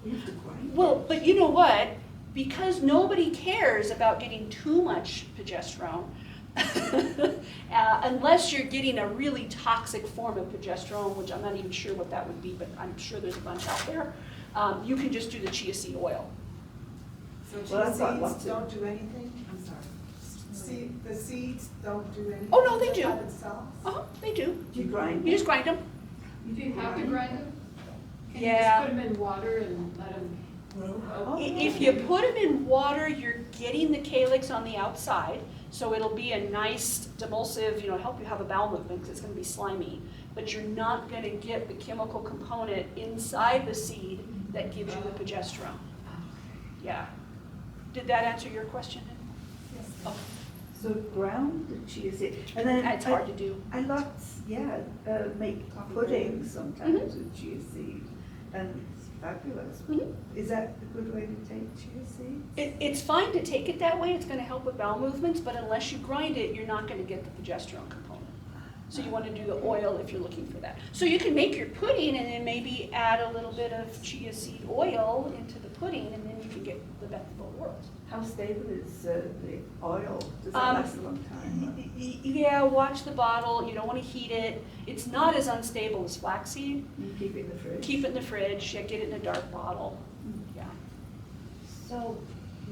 You have to grind it. Well, but you know what? Because nobody cares about getting too much progesterone, Unless you're getting a really toxic form of progesterone, which I'm not even sure what that would be, but I'm sure there's a bunch out there, you can just do the chia seed oil. So Well, chia that's not lots seeds of- don't do anything? I'm sorry. The seeds don't do anything? Oh, no, they just do. by themselves? They do. Do you grind? You just grind them. Do you have to grind them? Can you Yeah. just put them in water and let them? If you put them in water, you're getting the calyx on the outside, so it'll be a nice demulsive, help you have a bowel movement because it's going to be slimy. But you're not going to get the chemical component inside the seed that gives you the progesterone. Yeah. Did that answer your question? Yes. Oh, So ground the chia seed, and then it's hard to do. I make pudding sometimes with chia seed, and it's fabulous. Mhm. Is that a good way to take chia seed? It's fine to take it that way. It's going to help with bowel movements, but unless you grind it, you're not going to get the progesterone component. So you want to do the oil if you're looking for that. So you can make your pudding and then maybe add a little bit of chia seed oil into the pudding, and then you can get the best of both worlds. How stable is the oil? Does it last a long time? Yeah, watch the bottle. You don't want to heat it. It's not as unstable as flaxseed. You keep it in the fridge? Keep it in the fridge. Yeah, get it in a dark bottle. Yeah. So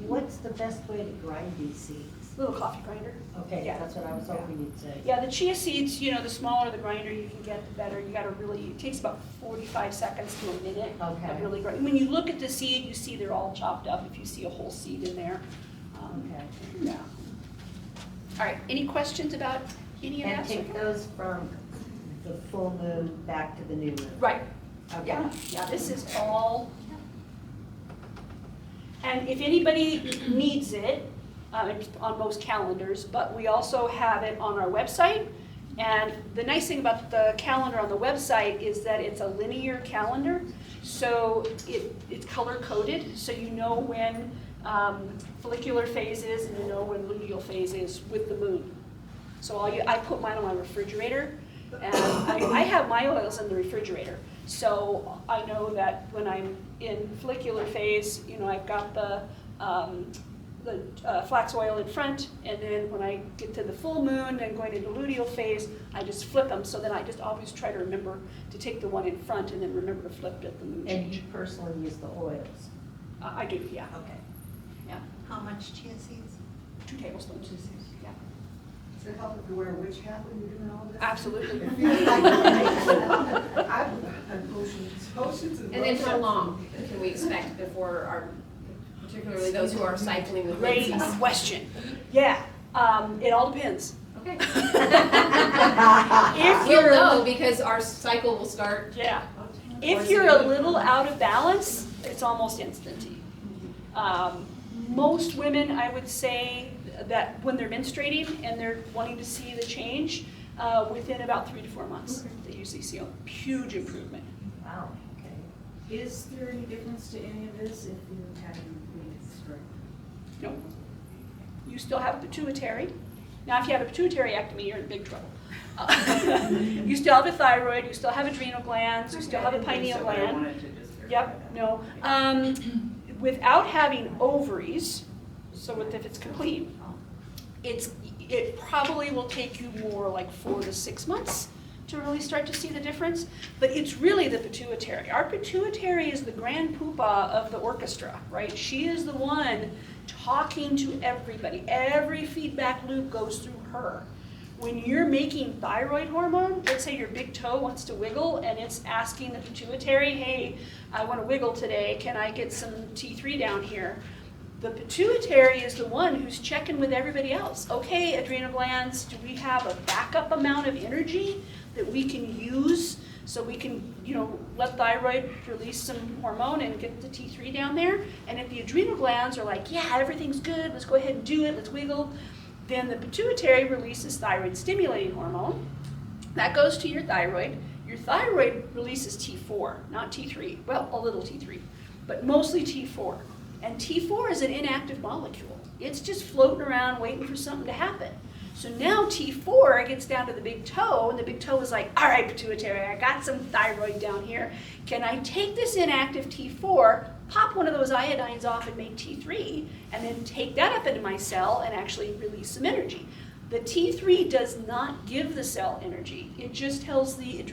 what's the best way to grind these seeds? Little coffee grinder. Okay, Yeah. that's what I was hoping you'd say. Yeah, the chia seeds, the smaller the grinder you can get, the better. You gotta really, it takes about 45 seconds to a minute Okay. of really grind. When you look at the seed, you see they're all chopped up if you see a whole seed in there. Okay. Yeah. All right, any questions about any of And that? take those from the full moon back to the new moon? Right, Okay. yeah, this is all. And if anybody needs it, it's on most calendars, but we also have it on our website. And the nice thing about the calendar on the website is that it's a linear calendar. So it's color coded, so you know when follicular phase is and you know when luteal phase is with the moon. So I put mine on my refrigerator, and I have my oils in the refrigerator. So I know that when I'm in follicular phase, I've got the flax oil in front, and then when I get to the full moon and going into luteal phase, I just flip them. So then I just always try to remember to take the one in front and then remember to flip it at the moon And you change. personally use the oils? I do, yeah. Okay. Yeah, How much chia seeds? 2 tablespoons. Yeah, Does it help if you wear a witch hat when you're doing all this? absolutely. It feels like I've potions and And then how lotions. long can we expect before particularly those who are cycling with Great menses? question. Yeah, it all depends. Okay. If We'll you're, know because our cycle will start. yeah, if you're a little out of balance, it's almost instant. Most women, I would say, that when they're menstruating and they're wanting to see the change, within about 3 to 4 months, they usually see a huge improvement. Wow, okay. Is there any difference to any of this if you're having bleeds or? No. You still have a pituitary. Now, if you have a pituitaryectomy, you're in big trouble. You still have a thyroid, you still have adrenal glands, you still have a pineal gland. Yep, no. Without having ovaries, so if it's complete, it probably will take you more like 4 to 6 months to really start to see the difference. But it's really the pituitary. Our pituitary is the grand poobah of the orchestra, right? She is the one talking to everybody. Every feedback loop goes through her. When you're making thyroid hormone, let's say your big toe wants to wiggle and it's asking the pituitary, hey, I want to wiggle today, can I get some T3 down here? The pituitary is the one who's checking with everybody else. Okay, adrenal glands, do we have a backup amount of energy that we can use so we can, let thyroid release some hormone and get the T3 down there? And if the adrenal glands are like, yeah, everything's good, let's go ahead and do it, let's wiggle, then the pituitary releases thyroid stimulating hormone. That goes to your thyroid. Your thyroid releases T4, not T3. Well, a little T3, but mostly T4. And T4 is an inactive molecule. It's just floating around waiting for something to happen. So now T4 gets down to the big toe, and the big toe is like, all right, pituitary, I got some thyroid down here. Can I take this inactive T4, pop one of those iodines off and make T3, and then take that up into my cell and actually release some energy? The T3 does not give the cell energy. It just tells the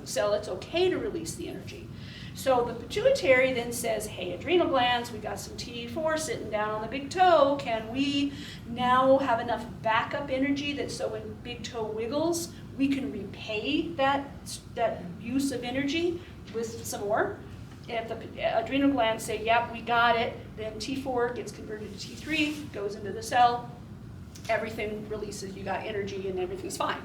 cell it's okay to release the energy. So the pituitary then says, hey, adrenal glands, we got some T4 sitting down on the big toe. Can we now have enough backup energy that so when big toe wiggles, we can repay that use of energy with some more? If the adrenal glands say, yep, we got it, then T4 gets converted to T3, goes into the cell, everything releases, you got energy and everything's fine.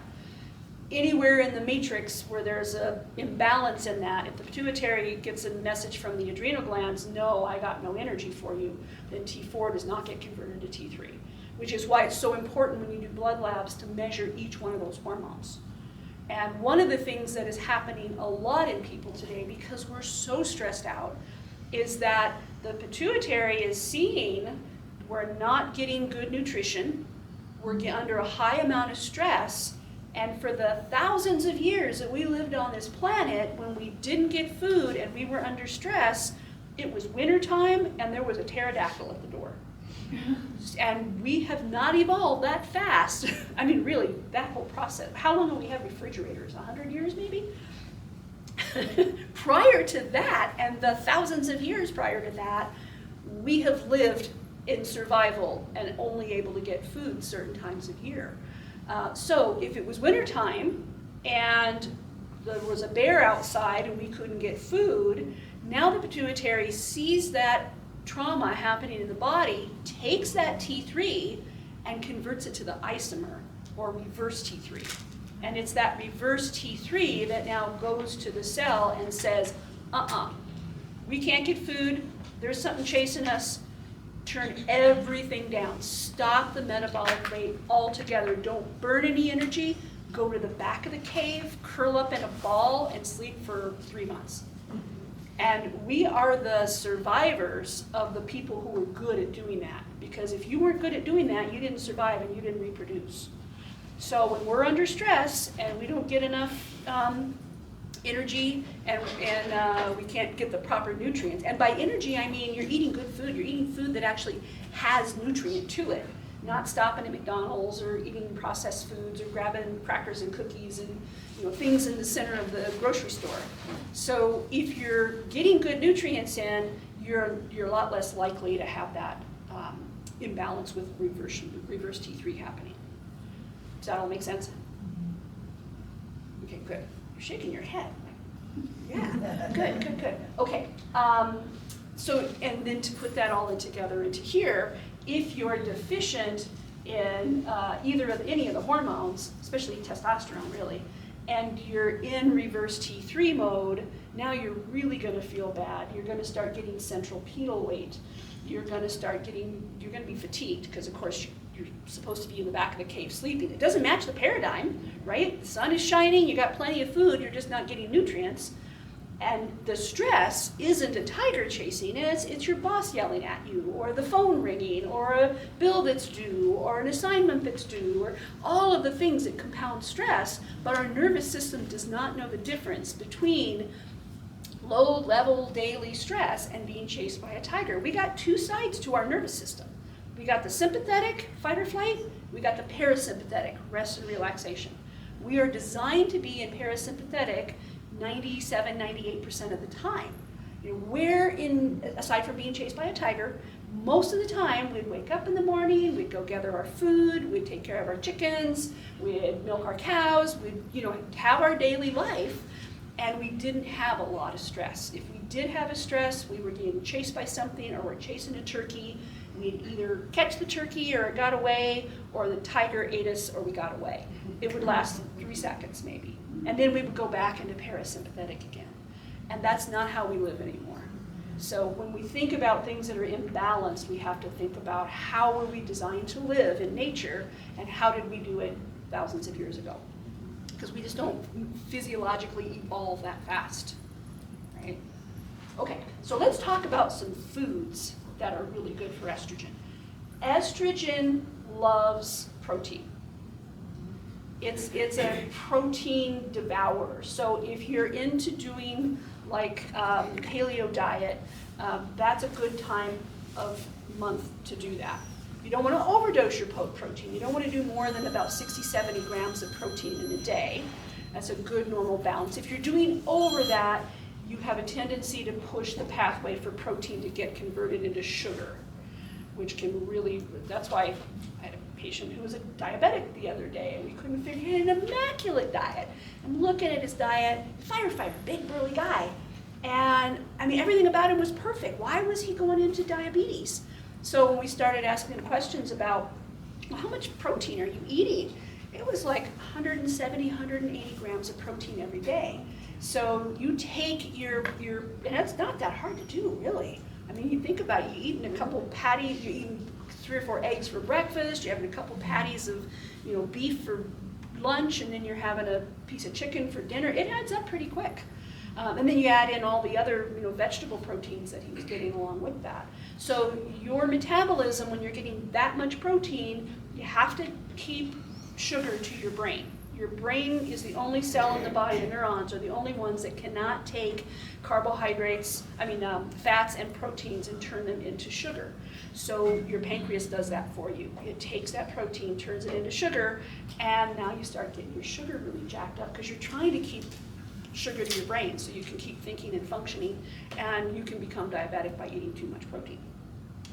Anywhere in the matrix where there's an imbalance in that, if the pituitary gets a message from the adrenal glands, no, I got no energy for you, then T4 does not get converted to T3, which is why it's so important when you do blood labs to measure each one of those hormones. And one of the things that is happening a lot in people today, because we're so stressed out, is that the pituitary is seeing we're not getting good nutrition, we're under a high amount of stress, and for the thousands of years that we lived on this planet, when we didn't get food and we were under stress, it was wintertime and there was a pterodactyl at the door. And we have not evolved that fast. I mean, really, that whole process. How long have we had refrigerators? 100 years, maybe? Prior to that, and the thousands of years prior to that, we have lived in survival and only able to get food certain times of year. So if it was wintertime and there was a bear outside and we couldn't get food, now the pituitary sees that trauma happening in the body, takes that T3 and converts it to the isomer or reverse T3. And it's that reverse T3 that now goes to the cell and says, we can't get food, there's something chasing us, turn everything down, stop the metabolic rate altogether, don't burn any energy, go to the back of the cave, curl up in a ball and sleep for 3 months. And we are the survivors of the people who were good at doing that, because if you weren't good at doing that, you didn't survive and you didn't reproduce. So when we're under stress and we don't get enough energy and we can't get the proper nutrients, and by energy I mean you're eating good food, you're eating food that actually has nutrient to it, not stopping at McDonald's or eating processed foods or grabbing crackers and cookies and things in the center of the grocery store. So if you're getting good nutrients in, you're a lot less likely to have that imbalance with reverse T3 happening. Does that all make sense? Okay, good. You're shaking your head. Yeah, good. Okay, so, and then to put that all together into here, if you're deficient in any of the hormones, especially testosterone really, and you're in reverse T3 mode, now you're really going to feel bad. You're going to start getting central pedal weight. You're going to be fatigued because of course you're supposed to be in the back of the cave sleeping. It doesn't match the paradigm, right? The sun is shining, you got plenty of food, you're just not getting nutrients. And the stress isn't a tiger chasing, it's your boss yelling at you, or the phone ringing, or a bill that's due, or an assignment that's due, or all of the things that compound stress, but our nervous system does not know the difference between low-level daily stress and being chased by a tiger. We got two sides to our nervous system. We got the sympathetic, fight or flight, we got the parasympathetic, rest and relaxation. We are designed to be in parasympathetic 97, 98% of the time. Aside from being chased by a tiger, most of the time we'd wake up in the morning, we'd go gather our food, we'd take care of our chickens, we'd milk our cows, we'd have our daily life, and we didn't have a lot of stress. If we did have a stress, we were getting chased by something, or we're chasing a turkey, we'd either catch the turkey or it got away, or the tiger ate us or we got away. It would last 3 seconds maybe. And then we would go back into parasympathetic again. And that's not how we live anymore. So when we think about things that are imbalanced, we have to think about how were we designed to live in nature and how did we do it thousands of years ago? Because we just don't physiologically evolve that fast, right? Okay, so let's talk about some foods that are really good for estrogen. Estrogen loves protein. It's a protein devourer. So if you're into doing like paleo diet, that's a good time of month to do that. You don't want to overdose your protein. You don't want to do more than about 60, 70 grams of protein in a day. That's a good normal balance. If you're doing over that, you have a tendency to push the pathway for protein to get converted into sugar, which can really, that's why I had a patient who was a diabetic the other day, and we couldn't figure, he had an immaculate diet. I'm looking at his diet, firefighter, big burly guy, and I mean, everything about him was perfect. Why was he going into diabetes? So when we started asking him questions about, well, how much protein are you eating? It was like 170, 180 grams of protein every day. So you take your, and it's not that hard to do, really. I mean, you think about it, you're eating a couple patties, you're eating 3 or 4 eggs for breakfast, you're having a couple patties of, beef for lunch, and then you're having a piece of chicken for dinner. It adds up pretty quick. And then you add in all the other, vegetable proteins that he was getting along with that. So your metabolism, when you're getting that much protein, you have to keep sugar to your brain. Your brain is the only cell in the body, the neurons are the only ones that cannot take carbohydrates, fats and proteins and turn them into sugar. So your pancreas does that for you. It takes that protein, turns it into sugar, and now you start getting your sugar really jacked up because you're trying to keep sugar to your brain so you can keep thinking and functioning, and you can become diabetic by eating too much protein.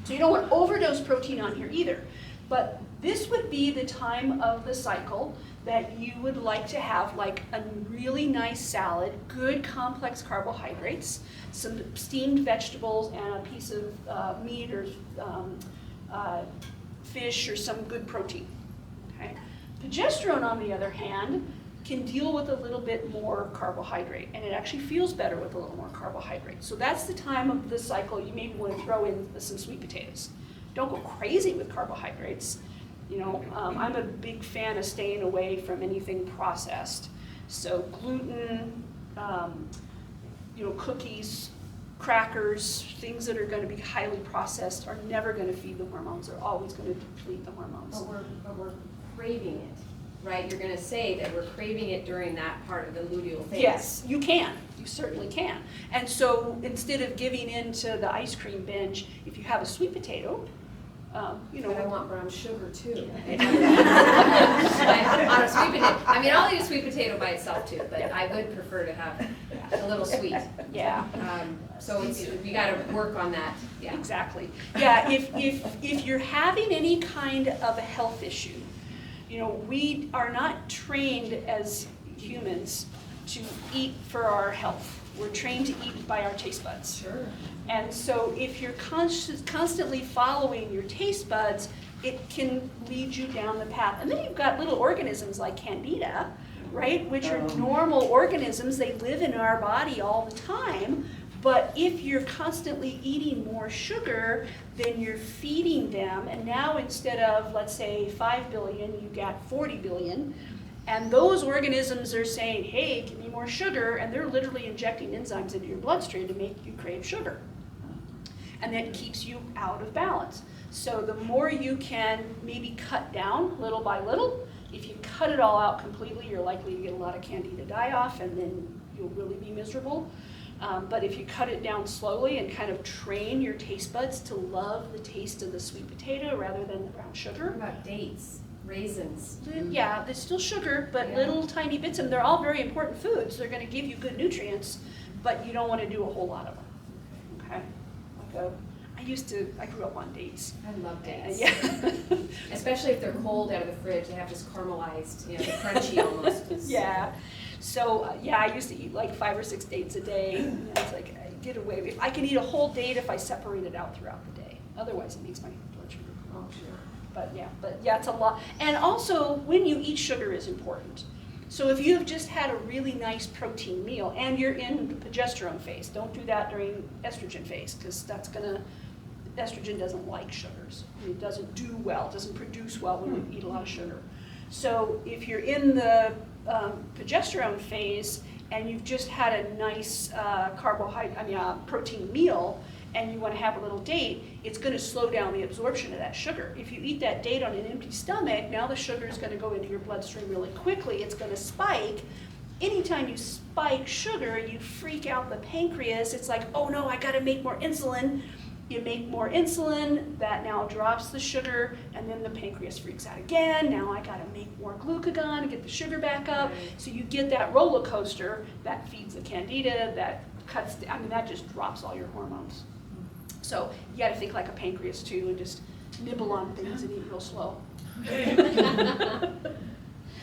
So you don't want to overdose protein on here either. But this would be the time of the cycle that you would like to have like a really nice salad, good complex carbohydrates, some steamed vegetables, and a piece of meat or fish or some good protein. Okay? Progesterone, on the other hand, can deal with a little bit more carbohydrate, and it actually feels better with a little more carbohydrate. So that's the time of the cycle you maybe want to throw in some sweet potatoes. Don't go crazy with carbohydrates. I'm a big fan of staying away from anything processed. So gluten, cookies, crackers, things that are going to be highly processed are never going to feed the hormones. They're always going to deplete the hormones. But we're craving it, right? You're going to say that we're craving it during that part of the luteal phase. Yes, you can. You certainly can. And so instead of giving in to the ice cream binge, if you have a sweet potato, But I want brown sugar too. On a sweet potato. I'll eat a sweet potato by itself too, but I would prefer to have a little sweet. Yeah. So we got to work on that. Yeah. Exactly. Yeah. If you're having any kind of a health issue, we are not trained as humans to eat for our health. We're trained to eat by our taste buds. Sure. And so if you're constantly following your taste buds, it can lead you down the path. And then you've got little organisms like Candida, right, which are normal organisms. They live in our body all the time. But if you're constantly eating more sugar, then you're feeding them. And now instead of, let's say, 5 billion, you got 40 billion. And those organisms are saying, hey, give me more sugar, and they're literally injecting enzymes into your bloodstream to make you crave sugar. And that keeps you out of balance. So the more you can maybe cut down little by little, if you cut it all out completely, you're likely to get a lot of Candida die-off, and then you'll really be miserable. But if you cut it down slowly and kind of train your taste buds to love the taste of the sweet potato rather than the brown sugar. What about dates? Raisins. Yeah, there's still sugar, but Yeah. little tiny bits of them. They're all very important foods. They're going to give you good nutrients, but you don't want to do a whole lot of them. Okay? I grew up on dates. I love dates. Yeah. Especially if they're cold out of the fridge, they have this caramelized, the crunchy almost. Yeah. So, I used to eat like 5 or 6 dates a day. And it's like, I get away. I can eat a whole date if I separate it out throughout the day. Otherwise, it makes my blood sugar go up. Oh, sure. But yeah, it's a lot. And also, when you eat sugar is important. So if you've just had a really nice protein meal and you're in the progesterone phase, don't do that during estrogen phase, because estrogen doesn't like sugars. It doesn't do well, it doesn't produce well when you eat a lot of sugar. So if you're in the progesterone phase and you've just had a nice protein meal, and you want to have a little date, it's going to slow down the absorption of that sugar. If you eat that date on an empty stomach, now the sugar is going to go into your bloodstream really quickly. It's going to spike. Anytime you spike sugar, you freak out the pancreas. It's like, oh no, I got to make more insulin. You make more insulin, that now drops the sugar, and then the pancreas freaks out again. Now I gotta make more glucagon to get the sugar back up. So you get that roller coaster that feeds the candida, that cuts, I mean, that just drops all your hormones. So you gotta think like a pancreas too, and just nibble on things and eat real slow.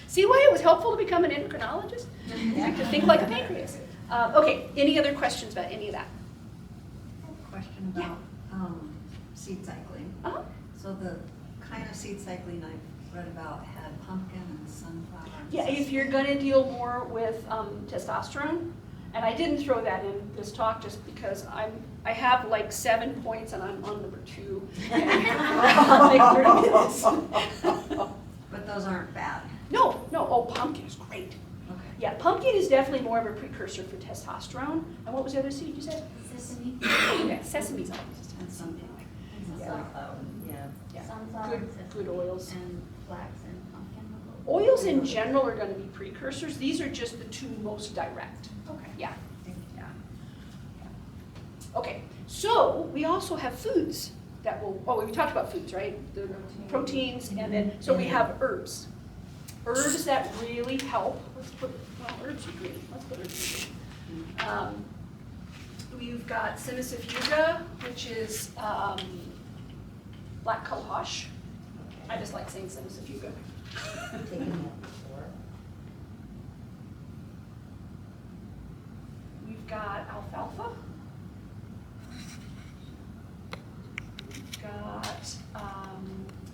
See why it was helpful to become an endocrinologist? To think like a pancreas. Okay, any other questions about any of that? Question about seed cycling. Uh-huh. So the kind of seed cycling I read about had pumpkin and sunflower. and Yeah, if you're gonna deal more with testosterone, and I didn't throw that in this talk just because I have like 7 points and I'm on number 2. Like 30 minutes. But those aren't bad. No, oh, pumpkin is great. Okay. Yeah, pumpkin is definitely more of a precursor for testosterone. And what was the other seed you said? Sesame. Yeah, sesame's always. And sunflower. Yeah. Sunflower. Good oils. And flax and pumpkin. Oils in general are going to be precursors. These are just the 2 most direct. Okay. Yeah. Okay, so we also have foods that will, we talked about foods, right? The proteins, and then, so we have herbs. Herbs that really help. Let's put, herbs are green. Let's put herbs green. We've got Cimicifuga, which is black cohosh. I just like saying Cimicifuga. We've got alfalfa. We've got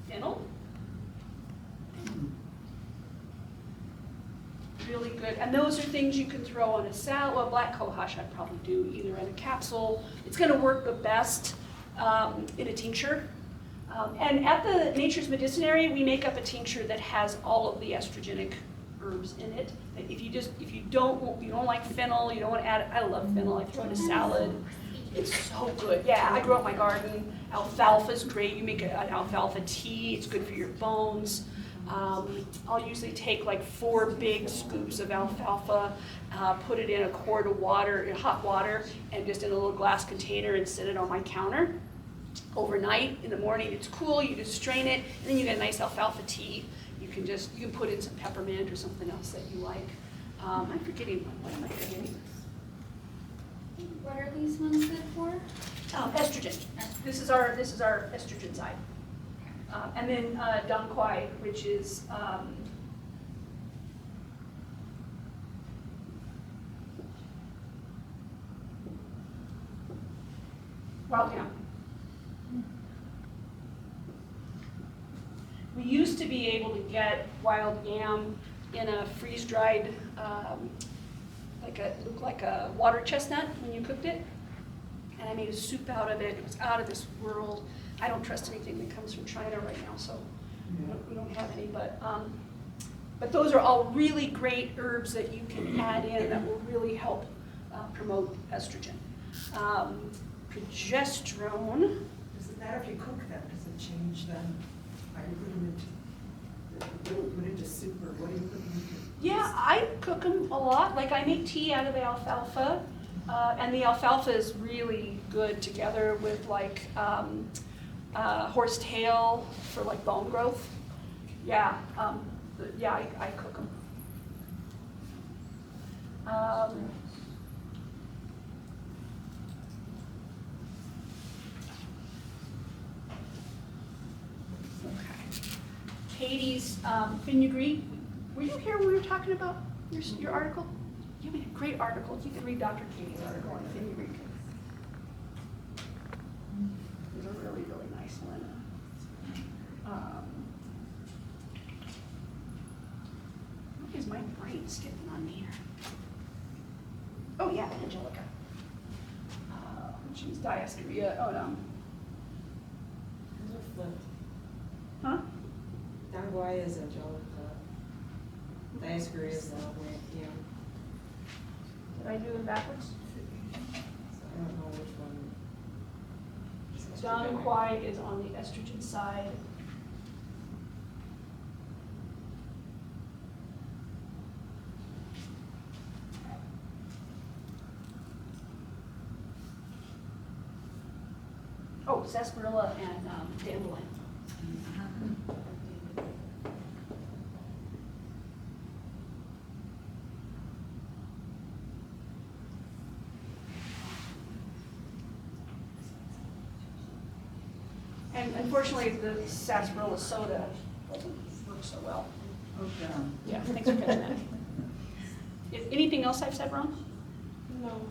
fennel. Really good, and those are things you can throw on a salad. Well, black cohosh I'd probably do either in a capsule. It's going to work the best in a tincture. And at the Nature's Medicinary, we make up a tincture that has all of the estrogenic herbs in it. If you don't like fennel, you don't want to add it. I love fennel. I throw it in a salad. It's so good. Yeah, I grow up my garden. Alfalfa is great. You make an alfalfa tea. It's good for your bones. I'll usually take like 4 big scoops of alfalfa, put it in a quart of water, hot water, and just in a little glass container and set it on my counter overnight. In the morning it's cool, you just strain it, and then you get a nice alfalfa tea. You can put in some peppermint or something else that you like. I'm forgetting, what am I forgetting? What are these ones good for? Estrogen. This is our estrogen side. And then dong quai, which is wild yam. We used to be able to get wild yam in a freeze-dried, looked like a water chestnut when you cooked it. And I made a soup out of it. It was out of this world. I don't trust anything that comes from China right now, so we don't have any. But those are all really great herbs that you can add in that will really help promote estrogen. Progesterone. Does it matter if you cook them? Does it change them? Are you putting it into soup, or what are you putting into? Yeah, I cook them a lot. Like I make tea out of the alfalfa, and the alfalfa is really good together with like horsetail for like bone growth. Yeah, I cook them. Katie's fenugreek. Were you here when we were talking about your article? You made a great article. You can read Dr. Katie's article on fenugreek. It was a really, really nice one. What is my brain skipping on me here? Oh yeah, Angelica. She's diasteria. Oh no. Those are flipped. Huh? Dangwai is Angelica. Diaspora is yeah. Did I do it backwards? So I don't know which one. Dong quai is on the estrogen side. Oh, sarsaparilla and dandelion. And unfortunately, the sarsaparilla soda doesn't work so well. Okay. Yeah, thanks for catching that. Anything else I've said wrong? No.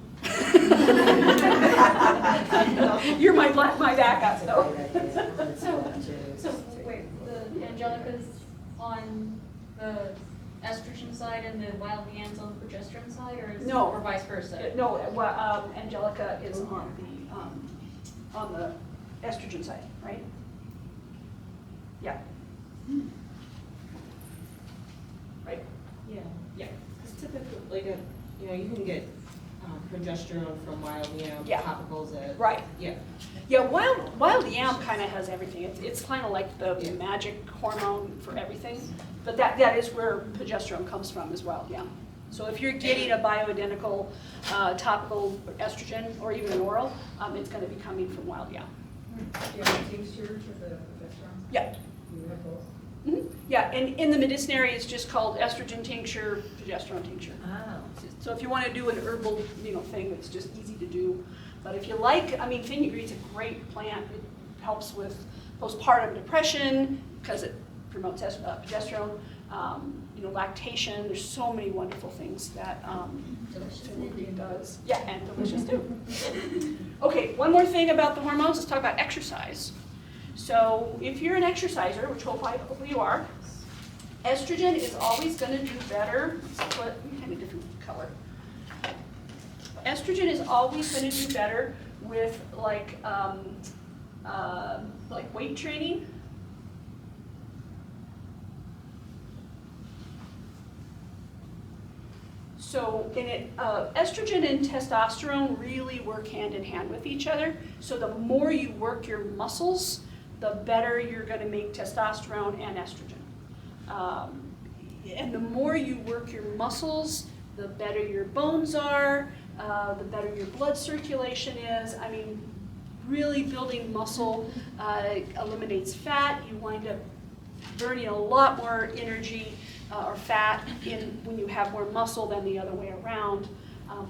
You're my backup, so. So wait, the Angelica's on the estrogen side and the wild yams on the progesterone side, No. or vice versa? No, Angelica is on the estrogen side, right? Yeah. Right? Yeah. Yeah. It's typically, you can get progesterone from wild yam, Yeah. topicals, Right. yeah. Yeah, wild yam kind of has everything. It's kind of like the Yeah. magic hormone for everything. But that is where progesterone comes from, is wild yam. So if you're getting a bioidentical topical estrogen or even an oral, it's going to be coming from wild yam. Do you have a tincture for the progesterone? Yeah. You have both? Yeah, and in the medicinary, it's just called estrogen tincture, progesterone tincture. Oh. So if you want to do an herbal, thing, it's just easy to do. But if you like, fenugreek is a great plant. It helps with postpartum depression because it promotes progesterone. Lactation. There's so many wonderful things that fenugreek does. Yeah, and delicious too. Okay, one more thing about the hormones. Let's talk about exercise. So if you're an exerciser, which hopefully you are, estrogen is always going to do better. Let's put kind of different color. Estrogen is always going to do better with like weight training. So estrogen and testosterone really work hand in hand with each other. So the more you work your muscles, the better you're going to make testosterone and estrogen. And the more you work your muscles, the better your bones are, the better your blood circulation is. Really building muscle eliminates fat. You wind up burning a lot more energy or fat when you have more muscle than the other way around.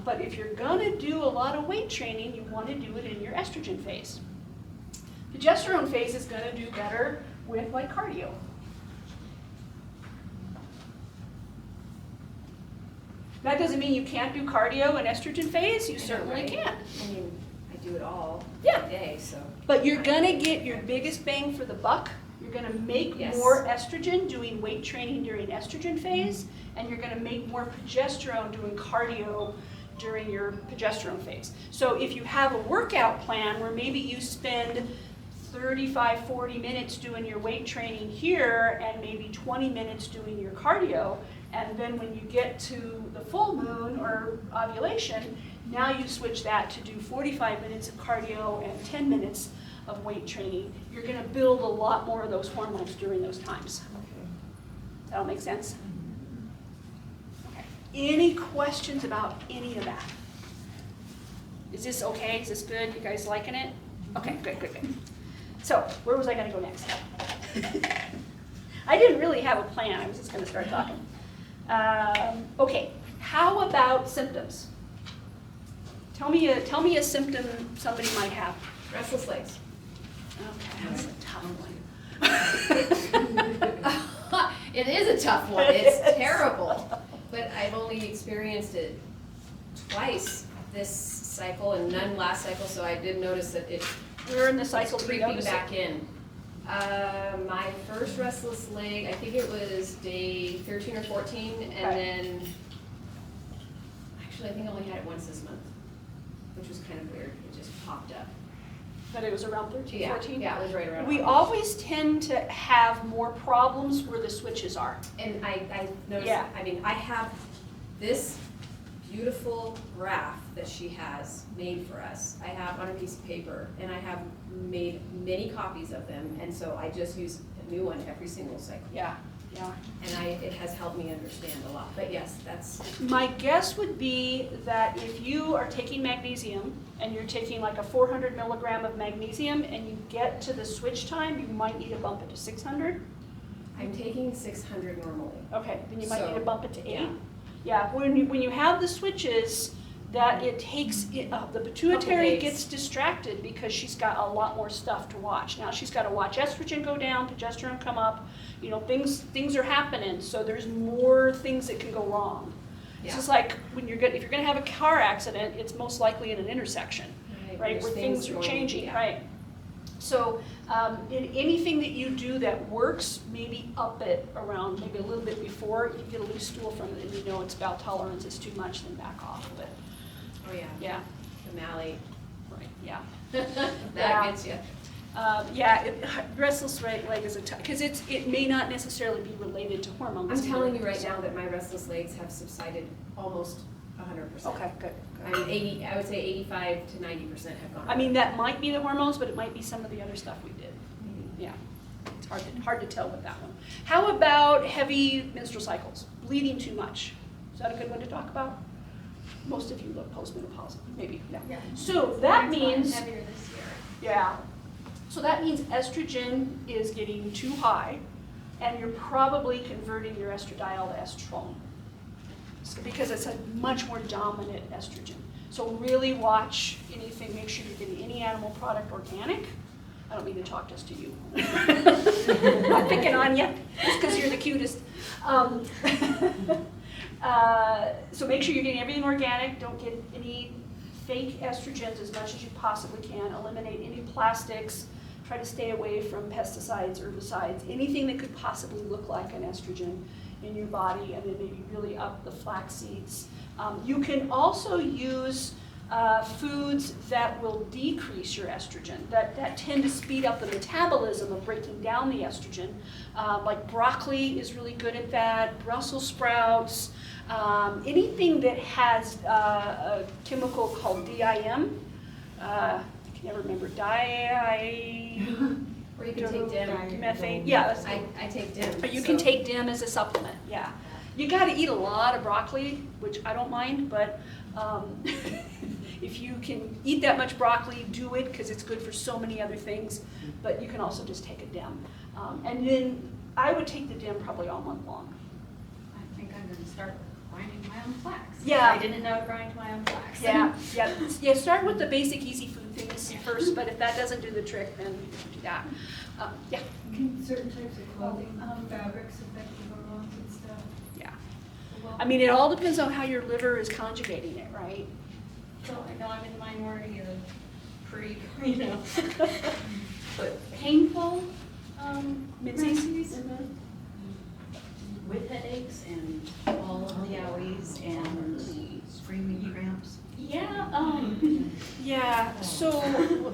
But if you're going to do a lot of weight training, you want to do it in your estrogen phase. Progesterone phase is going to do better with like cardio. That doesn't mean you can't do cardio in estrogen phase. You certainly can. I do it all Yeah. day, so. But you're going to get your biggest bang for the buck. You're going to make Yes. more estrogen doing weight training during estrogen phase, and you're going to make more progesterone doing cardio during your progesterone phase. So if you have a workout plan where maybe you spend 35, 40 minutes doing your weight training here and maybe 20 minutes doing your cardio, and then when you get to the full moon or ovulation, now you switch that to do 45 minutes of cardio and 10 minutes of weight training. You're going to build a lot more of those hormones during those times. That'll make sense? Okay. Any questions about any of that? Is this okay? Is this good? You guys liking it? Okay, good. So, where was I going to go next? I didn't really have a plan. I was just going to start talking. Okay, how about symptoms? Tell me a symptom somebody might have. Restless legs. Okay, that's a tough one. It is a tough one. It's terrible. But I've only experienced it twice this cycle and none last cycle, so I did notice that it's We're in the cycle to creeping notice it. back in. My first restless leg, I think it was day 13 or 14, and then, actually I think I only had it once this month, which was kind of weird. It just popped up. But it was around 13, 14? Yeah, it was right around. We always tend to have more problems where the switches are. And I noticed, Yeah. I have this beautiful graph that she has made for us. I have on a piece of paper, and I have made many copies of them, and so I just use a new one every single cycle. Yeah. Yeah. And it has helped me understand a lot, but yes, that's, My guess would be that if you are taking magnesium and you're taking like a 400 milligram of magnesium and you get to the switch time, you might need to bump it to 600. I'm taking 600 normally. Okay, then you might need to So, bump it to 8. yeah. Yeah, when you have the switches, that it takes, the pituitary days. gets distracted because she's got a lot more stuff to watch. Now she's got to watch estrogen go down, progesterone come up, you know, things are happening, so there's more things that can go wrong. It's Yeah. just like when if you're gonna have a car accident, it's most likely in an intersection, right, There's where things are going- changing, yeah. right? So, in anything that you do that works, maybe up it around, maybe a little bit before. If you get a loose stool from it and you know it's bowel tolerance is too much, then back off, but, Oh, yeah. yeah, The Mally, right, yeah. that Yeah. gets you. Restless leg is because it may not necessarily be related to hormones. I'm telling you either, right so- now that my restless legs have subsided almost 100%. Okay, good. I would say 85 to 90% have gone. I mean, that might be the hormones, but it might be some of the other stuff we did. Yeah, it's hard to tell with that one. How about heavy menstrual cycles, bleeding too much? Is that a good one to talk about? Most of you look postmenopausal, maybe, yeah. Yeah. So that Mine's gotten means, heavier this year. yeah. So that means estrogen is getting too high, and you're probably converting your estradiol to estrone. Because it's a much more dominant estrogen. So really watch anything, make sure you're getting any animal product organic. I don't mean to talk just to you. I'm not picking on you, just because you're the cutest. So make sure you're getting everything organic, don't get any fake estrogens as much as you possibly can, eliminate any plastics, try to stay away from pesticides, herbicides, anything that could possibly look like an estrogen in your body, and then maybe really up the flax seeds. You can also use foods that will decrease your estrogen, that tend to speed up the metabolism of breaking down the estrogen. Like broccoli is really good at that, Brussels sprouts, anything that has a chemical called DIM. I can never remember, Or you can take DIM. methane. Yeah, that's I take DIM. but you so- can take DIM as a supplement, yeah. You gotta eat a lot of broccoli, which I don't mind, but if you can eat that much broccoli, do it, because it's good for so many other things, but you can also just take a DIM. And then I would take the DIM probably all month long. I think I'm gonna start grinding my own flax. Yeah. I didn't know to grind my own flax. Yeah, start with the basic easy food things first, but if that doesn't do the trick, then do that. Yeah, Can certain types of clothing, fabrics affect the hormones and stuff? yeah. I mean, it all depends on how your liver is conjugating it, right? So I know I'm in the minority of but painful, pregnancies with headaches and all of the owies and, Screaming cramps. yeah, Yeah, so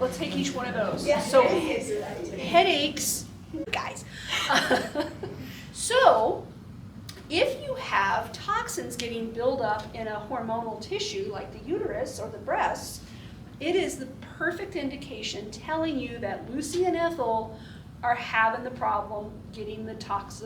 let's take each one of those. So headaches, guys. So if you have toxins getting built up in a hormonal tissue like the uterus or the breasts, it is the perfect indication telling you that Lucy and Ethel are having the problem getting the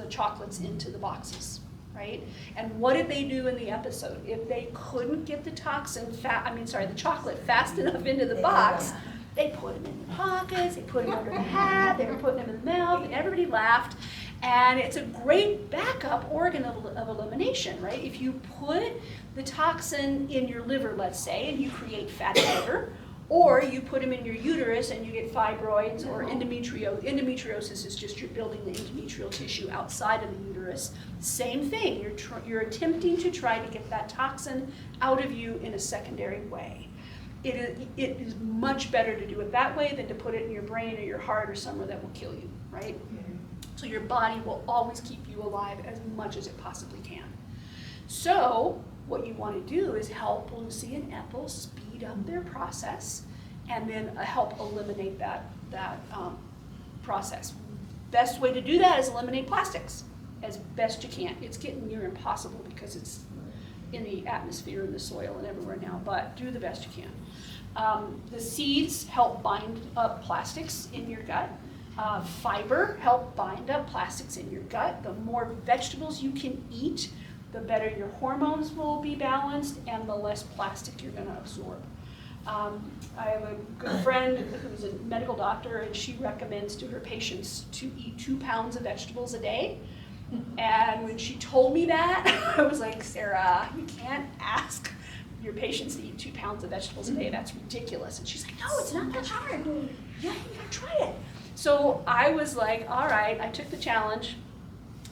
chocolates into the boxes, right? And what did they do in the episode? If they couldn't get the the chocolate fast enough into the box, they put them in the pockets, they put them under the hat, they were putting them in the mouth, and everybody laughed. And it's a great backup organ of elimination, right? If you put the toxin in your liver, let's say, and you create fatty liver, or you put them in your uterus and you get fibroids or endometriosis. Endometriosis is just you're building the endometrial tissue outside of the uterus. Same thing, you're attempting to try to get that toxin out of you in a secondary way. It is much better to do it that way than to put it in your brain or your heart or somewhere that will kill you, right? So your body will always keep you alive as much as it possibly can. So what you want to do is help Lucy and Ethel speed up their process and then help eliminate that process. Best way to do that is eliminate plastics as best you can. It's getting near impossible because it's in the atmosphere, in the soil, and everywhere now, but do the best you can. The seeds help bind up plastics in your gut. Fiber help bind up plastics in your gut. The more vegetables you can eat, the better your hormones will be balanced and the less plastic you're gonna absorb. I have a good friend who's a medical doctor, and she recommends to her patients to eat 2 pounds of vegetables a day. And when she told me that, I was like, Sarah, you can't ask your patients to eat 2 pounds of vegetables a day. That's ridiculous. And she's like, no, it's not that hard. Yeah, you gotta try it. So I was like, all right, I took the challenge.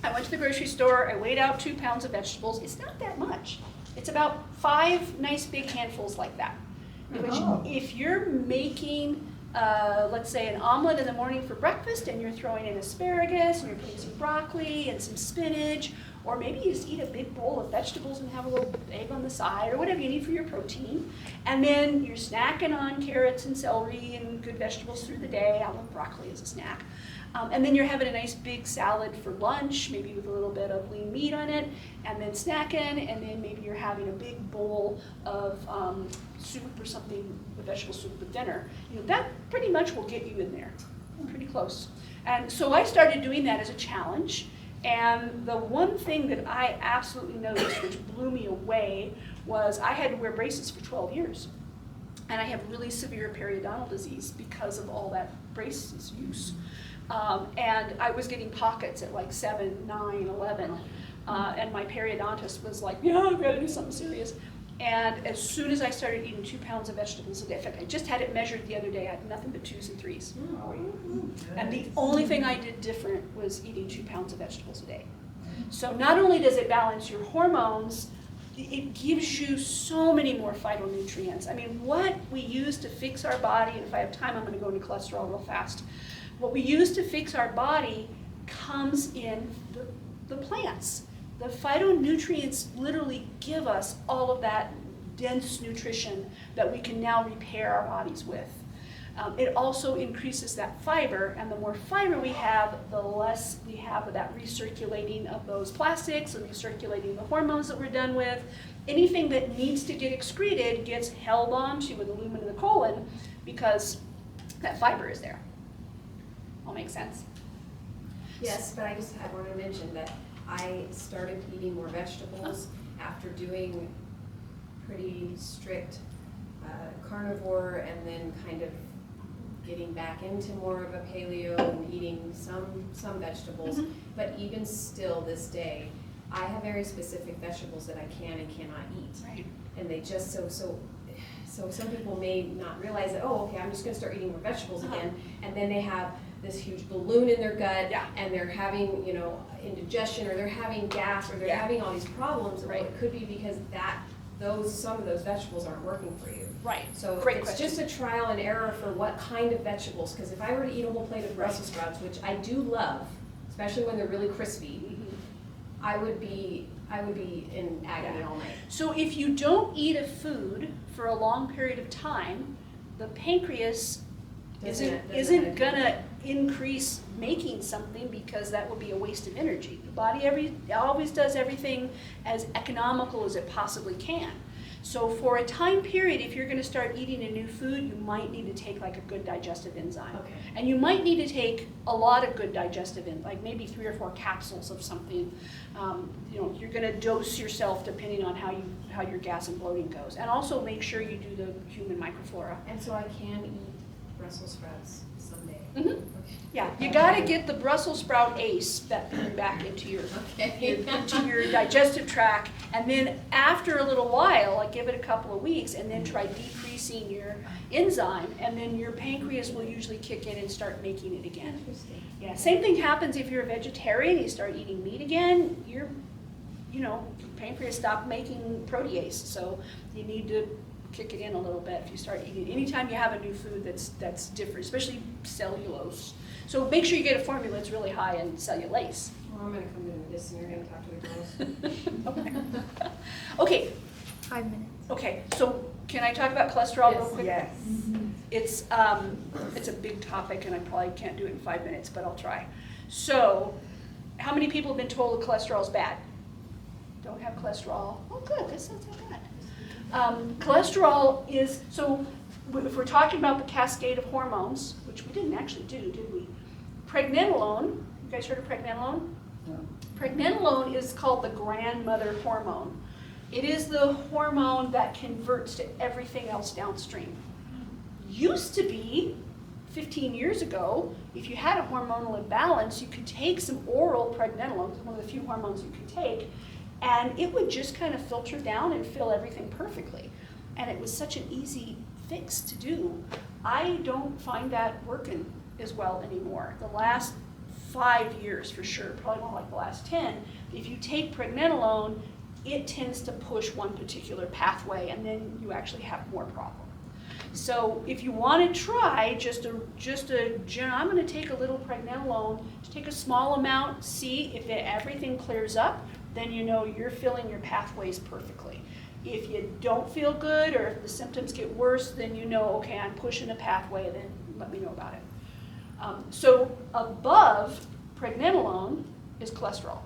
I went to the grocery store, I weighed out 2 pounds of vegetables. It's not that much. It's about 5 nice big handfuls like that. If you're making, let's say, an omelet in the morning for breakfast, and you're throwing in asparagus, and you're putting some broccoli and some spinach, or maybe you just eat a big bowl of vegetables and have a little egg on the side, or whatever you need for your protein, and then you're snacking on carrots and celery and good vegetables through the day. I love broccoli as a snack. And then you're having a nice big salad for lunch, maybe with a little bit of lean meat on it, and then snacking, and then maybe you're having a big bowl of soup or something, a vegetable soup with dinner. That pretty much will get you in there, pretty close. And so I started doing that as a challenge, and the one thing that I absolutely noticed, which blew me away, was I had to wear braces for 12 years. And I have really severe periodontal disease because of all that braces use. And I was getting pockets at like 7, 9, 11. And my periodontist was like, yeah, I've got to do something serious. And as soon as I started eating 2 pounds of vegetables a day, in fact, I just had it measured the other day, I had nothing but 2s and 3s. And the only thing I did different was eating 2 pounds of vegetables a day. So not only does it balance your hormones, it gives you so many more phytonutrients. I mean, what we use to fix our body, and if I have time, I'm going to go into cholesterol real fast. What we use to fix our body comes in the plants. The phytonutrients literally give us all of that dense nutrition that we can now repair our bodies with. It also increases that fiber, and the more fiber we have, the less we have of that recirculating of those plastics and recirculating the hormones that we're done with. Anything that needs to get excreted gets held on to with the lumen of the colon because that fiber is there. All make sense? Yes, but I wanted to mention that I started eating more vegetables after doing pretty strict carnivore, and then kind of getting back into more of a paleo and eating some vegetables. Mm-hmm. But even still this day, I have very specific vegetables that I can and cannot eat. Right. And they just, so some people may not realize that, oh, okay, I'm just gonna start eating more vegetables again, and then they have this huge balloon in their gut, and they're having, indigestion, or they're having gas, or they're having all these problems. Right. Well, it could be because some of those vegetables aren't working for you. Right. So Great it's question. just a trial and error for what kind of vegetables, because if I were to eat a whole plate of Brussels sprouts, which I do love, especially when they're really crispy, I would be in agony all night. So if you don't eat a food for a long period of time, the pancreas isn't gonna increase making something, because that would be a waste of energy. The body always does everything as economical as it possibly can. So for a time period, if you're gonna start eating a new food, you might need to take like a good digestive enzyme. Okay. And you might need to take a lot of good digestive enzymes, like maybe 3 or 4 capsules of something. You're gonna dose yourself depending on how your gas and bloating goes. And also make sure you do the human microflora. And so I can eat Brussels sprouts someday. Mm-hmm. Okay. Yeah, you gotta get the Brussels sprout ace that back into your digestive tract, and then after a little while, like give it a couple of weeks, and then try decreasing your enzyme, and then your pancreas will usually kick in and start making it again. Interesting. Yeah, same thing happens if you're a vegetarian, you start eating meat again, your pancreas stopped making protease, so you need to kick it in a little bit if you start eating. Anytime you have a new food that's different, especially cellulose. So make sure you get a formula that's really high in cellulase. Well, I'm gonna come to this and you're gonna talk to the girls. Okay. 5 minutes. Okay, so can I talk about cholesterol real quick? Yes. It's a big topic, and I probably can't do it in 5 minutes, but I'll try. So, how many people have been told that cholesterol is bad? Don't have cholesterol. Oh, good. That's not so bad. Cholesterol is, so if we're talking about the cascade of hormones, which we didn't actually do, did we? Pregnenolone, you guys heard of pregnenolone? No. Pregnenolone is called the grandmother hormone. It is the hormone that converts to everything else downstream. Used to be, 15 years ago, if you had a hormonal imbalance, you could take some oral pregnenolone, it's one of the few hormones you could take, and it would just kind of filter down and fill everything perfectly. And it was such an easy fix to do. I don't find that working as well anymore. The last 5 years for sure, probably more like the last 10, if you take pregnenolone, it tends to push one particular pathway and then you actually have more problem. So if you want to try I'm going to take a little pregnenolone, just take a small amount, see if everything clears up, then you know you're filling your pathways perfectly. If you don't feel good or if the symptoms get worse, then you know, okay, I'm pushing a pathway, then let me know about it. So above pregnenolone is cholesterol.